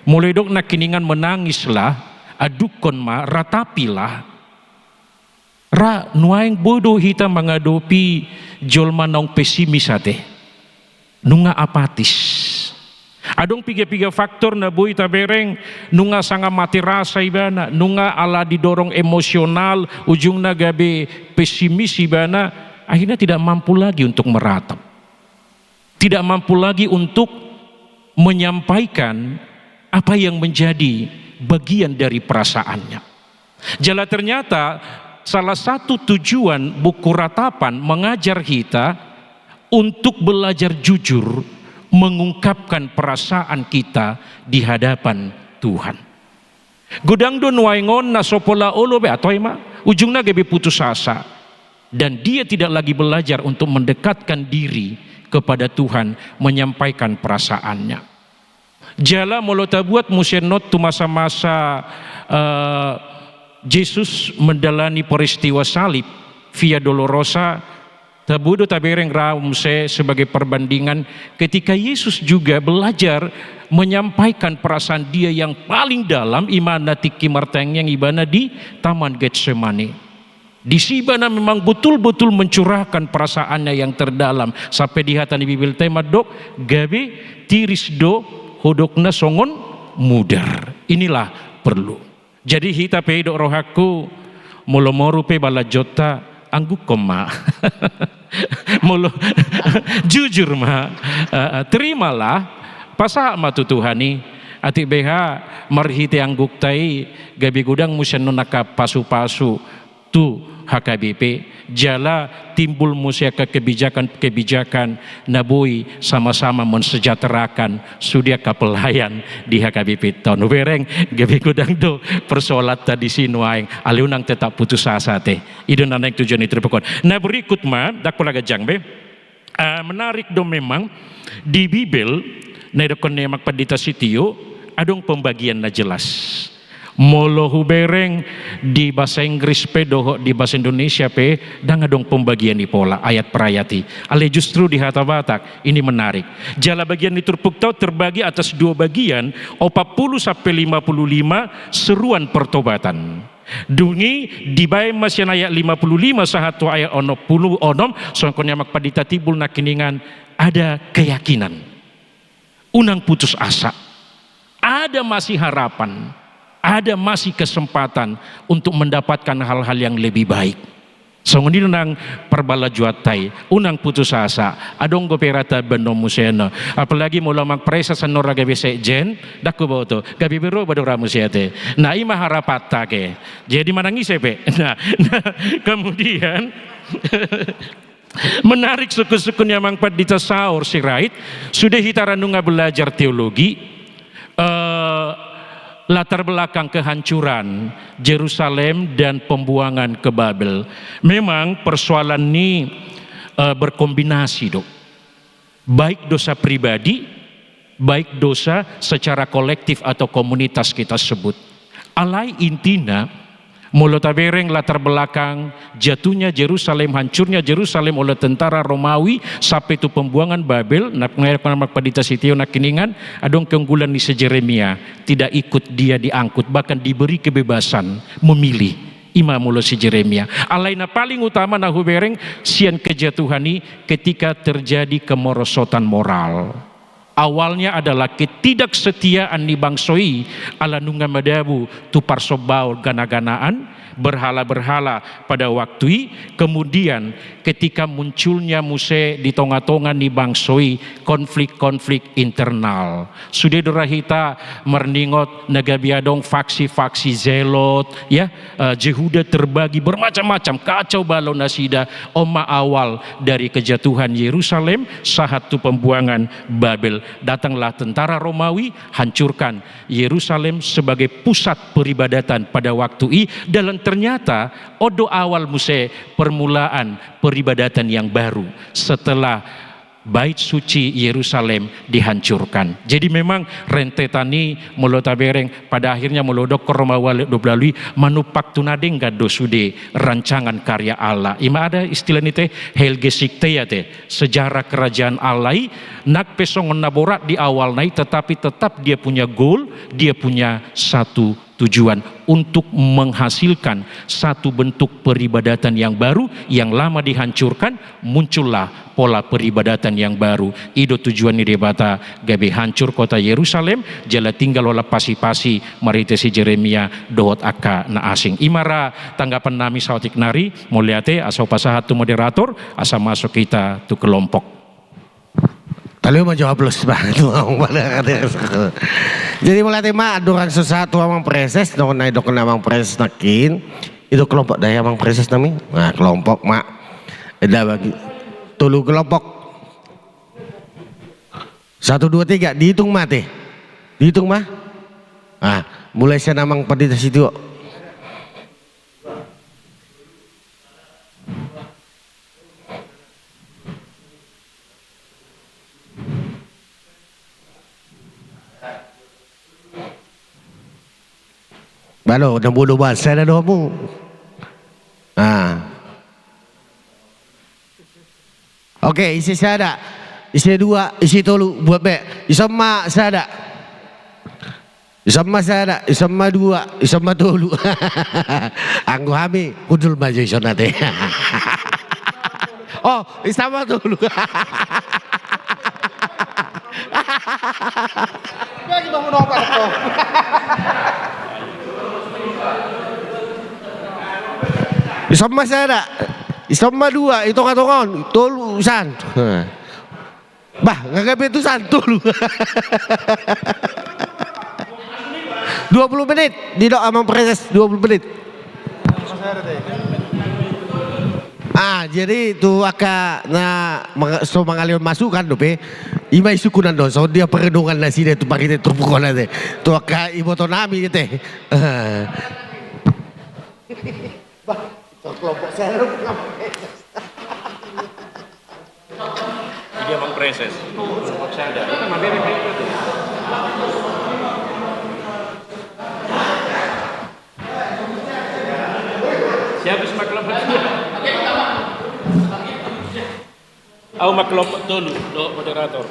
mulai dok nak kiningan menangislah, adukon ma ratapilah. Ra nuaing bodoh hita mengadopi jolma nong pesimis ate. Nunga apatis. Adong piga-piga faktor na boy tabereng nunga sanga mati rasa ibana, nunga ala didorong emosional, ujung gabe pesimis ibana, akhirnya tidak mampu lagi untuk meratap. Tidak mampu lagi untuk menyampaikan apa yang menjadi bagian dari perasaannya. Jala ternyata salah satu tujuan buku ratapan mengajar kita untuk belajar jujur mengungkapkan perasaan kita di hadapan Tuhan. Godang don waingon na sopola olobe atau ema ujungnya gebe putus asa dan dia tidak lagi belajar untuk mendekatkan diri kepada Tuhan, menyampaikan perasaannya. Jala molota buat musenot tu masa-masa Yesus menjalani peristiwa salib via dolorosa. Tabudo tabereng raumse sebagai perbandingan ketika Yesus juga belajar menyampaikan perasaan dia yang paling dalam imana tiki marteng yang ibana di Taman Getsemani. Di sibana memang betul-betul mencurahkan perasaannya yang terdalam sampai di hatan Bibil tema dok gabe tiris do hodokna songon mudar. Inilah perlu. Jadi hita pe dok rohaku molomoru pe bala jota angguk koma. Mulu jujur ma terimalah pasah ma tutuhani ati BH marhite angguk tai gabi gudang musen naka pasu-pasu tu HKBP jala timbul musia kebijakan nabui sama-sama mensejahterakan sudia kapelayan di HKBP tahun bereng gabi gudang do persoalat tadi sinuaing aliunang tetap putus asa teh itu naik tujuan itu terpekon. Nah berikut ma dak pulaga jangbe menarik do memang di Bibel na dokon nemak padita sitio adong pembagian na jelas. Molo hubereng di bahasa Inggris pe doho di bahasa Indonesia pe dang adong pembagian di pola ayat perayati ale justru di hata Batak ini menarik jala bagian di Turpuktau terbagi atas dua bagian 40 sampai 55 seruan pertobatan dungi di bae masih ayat 55 sahatu ayat 60 onom songkonya mak padita tibul nakiningan ada keyakinan unang putus asa ada masih harapan ada masih kesempatan untuk mendapatkan hal-hal yang lebih baik. Songoni nang perbala juatai, unang putus asa, adong goperata benom musena. Apalagi mula magpresa sa nora gabi sekjen, daku ba to? Gabi biro ba dora musiate? Na ima harapata ke. Jadi manangis pe. Nah, kemudian menarik suku-sukunya mang padita saur sirait, sudah hitaranunga belajar teologi. Latar belakang kehancuran Yerusalem dan pembuangan ke Babel. Memang persoalan ini berkombinasi dok. Baik dosa pribadi, baik dosa secara kolektif atau komunitas kita sebut. Alai intina molotabereng latar belakang jatuhnya Yerusalem, hancurnya Yerusalem oleh tentara Romawi sampai itu pembuangan Babel. Nak padita sitio nakiningan adong keunggulan di Jeremia tidak ikut dia diangkut bahkan diberi kebebasan memilih imam mulo si Jeremia. Alaina paling utama nahu bereng sian kejatuhani ketika terjadi kemerosotan moral. Awalnya adalah ketidaksetiaan ni bangsoi ala nunga madabu tu parsobau gana-ganaan berhala-berhala pada waktu kemudian ketika munculnya muse di tonga-tonga ni bangsoi konflik-konflik internal sudah dorahita merningot negabiadong faksi-faksi zelot ya Jehuda terbagi bermacam-macam kacau balau nasida oma awal dari kejatuhan Yerusalem saat tu pembuangan Babel datanglah tentara Romawi hancurkan Yerusalem sebagai pusat peribadatan pada waktu dan ternyata odo awal muse permulaan peribadatan yang baru setelah bait suci Yerusalem dihancurkan. Jadi memang rentetani mulo tabereng pada akhirnya mulodok koromawal doblalui manupak tunadeng gado sude rancangan karya Allah. Ima ada istilah nite helgesikte ya te sejarah kerajaan Allah nak pesongon naborat di awal nai tetapi tetap dia punya goal, dia punya satu tujuan untuk menghasilkan satu bentuk peribadatan yang baru yang lama dihancurkan muncullah pola peribadatan yang baru ido tujuan ni debata gabe hancur kota Yerusalem jala tinggal olah pasi-pasi marite si Jeremia dohot aka na asing imara tanggapan nami sautik nari muliate asau pasahat tu moderator asa masuk kita tu kelompok. Tali mau jawab plus banget jadi mulai tema dorang sesuatu amang preses dong naik dok amang preses nakin itu kelompok daya amang preses nami nah kelompok mak ada bagi tulu kelompok 1 2 3 dihitung mati dihitung mah ah mulai saya namang pendeta situ Balo, dan bodoh bahasa dah doamu. Okey, isi saya ada. Isi 2, isi tolu buat baik. Isama saya ada. Isama saya ada. Isama 2, isama tolu. Anggo hami kudul maju isonate. Oh, isama tolu. Lagi bangun apa kau? Isama saya ada, isama 2 itu katongan, tolusan. Bah, ngagape itu santul. 20 menit, di doa amang preses 20 menit. Jadi tu aka na so mangalion masukan dope. Ima isukunan do, so dia perenungan nasi dia tu pakai terpukul nade. Tu aka ibotonami gitu. Kelompok saya Dia bang preses. Kelompok saya ada. Kita mampir itu. Siapa sih kelompok itu? Aku kelompok dulu, do moderator.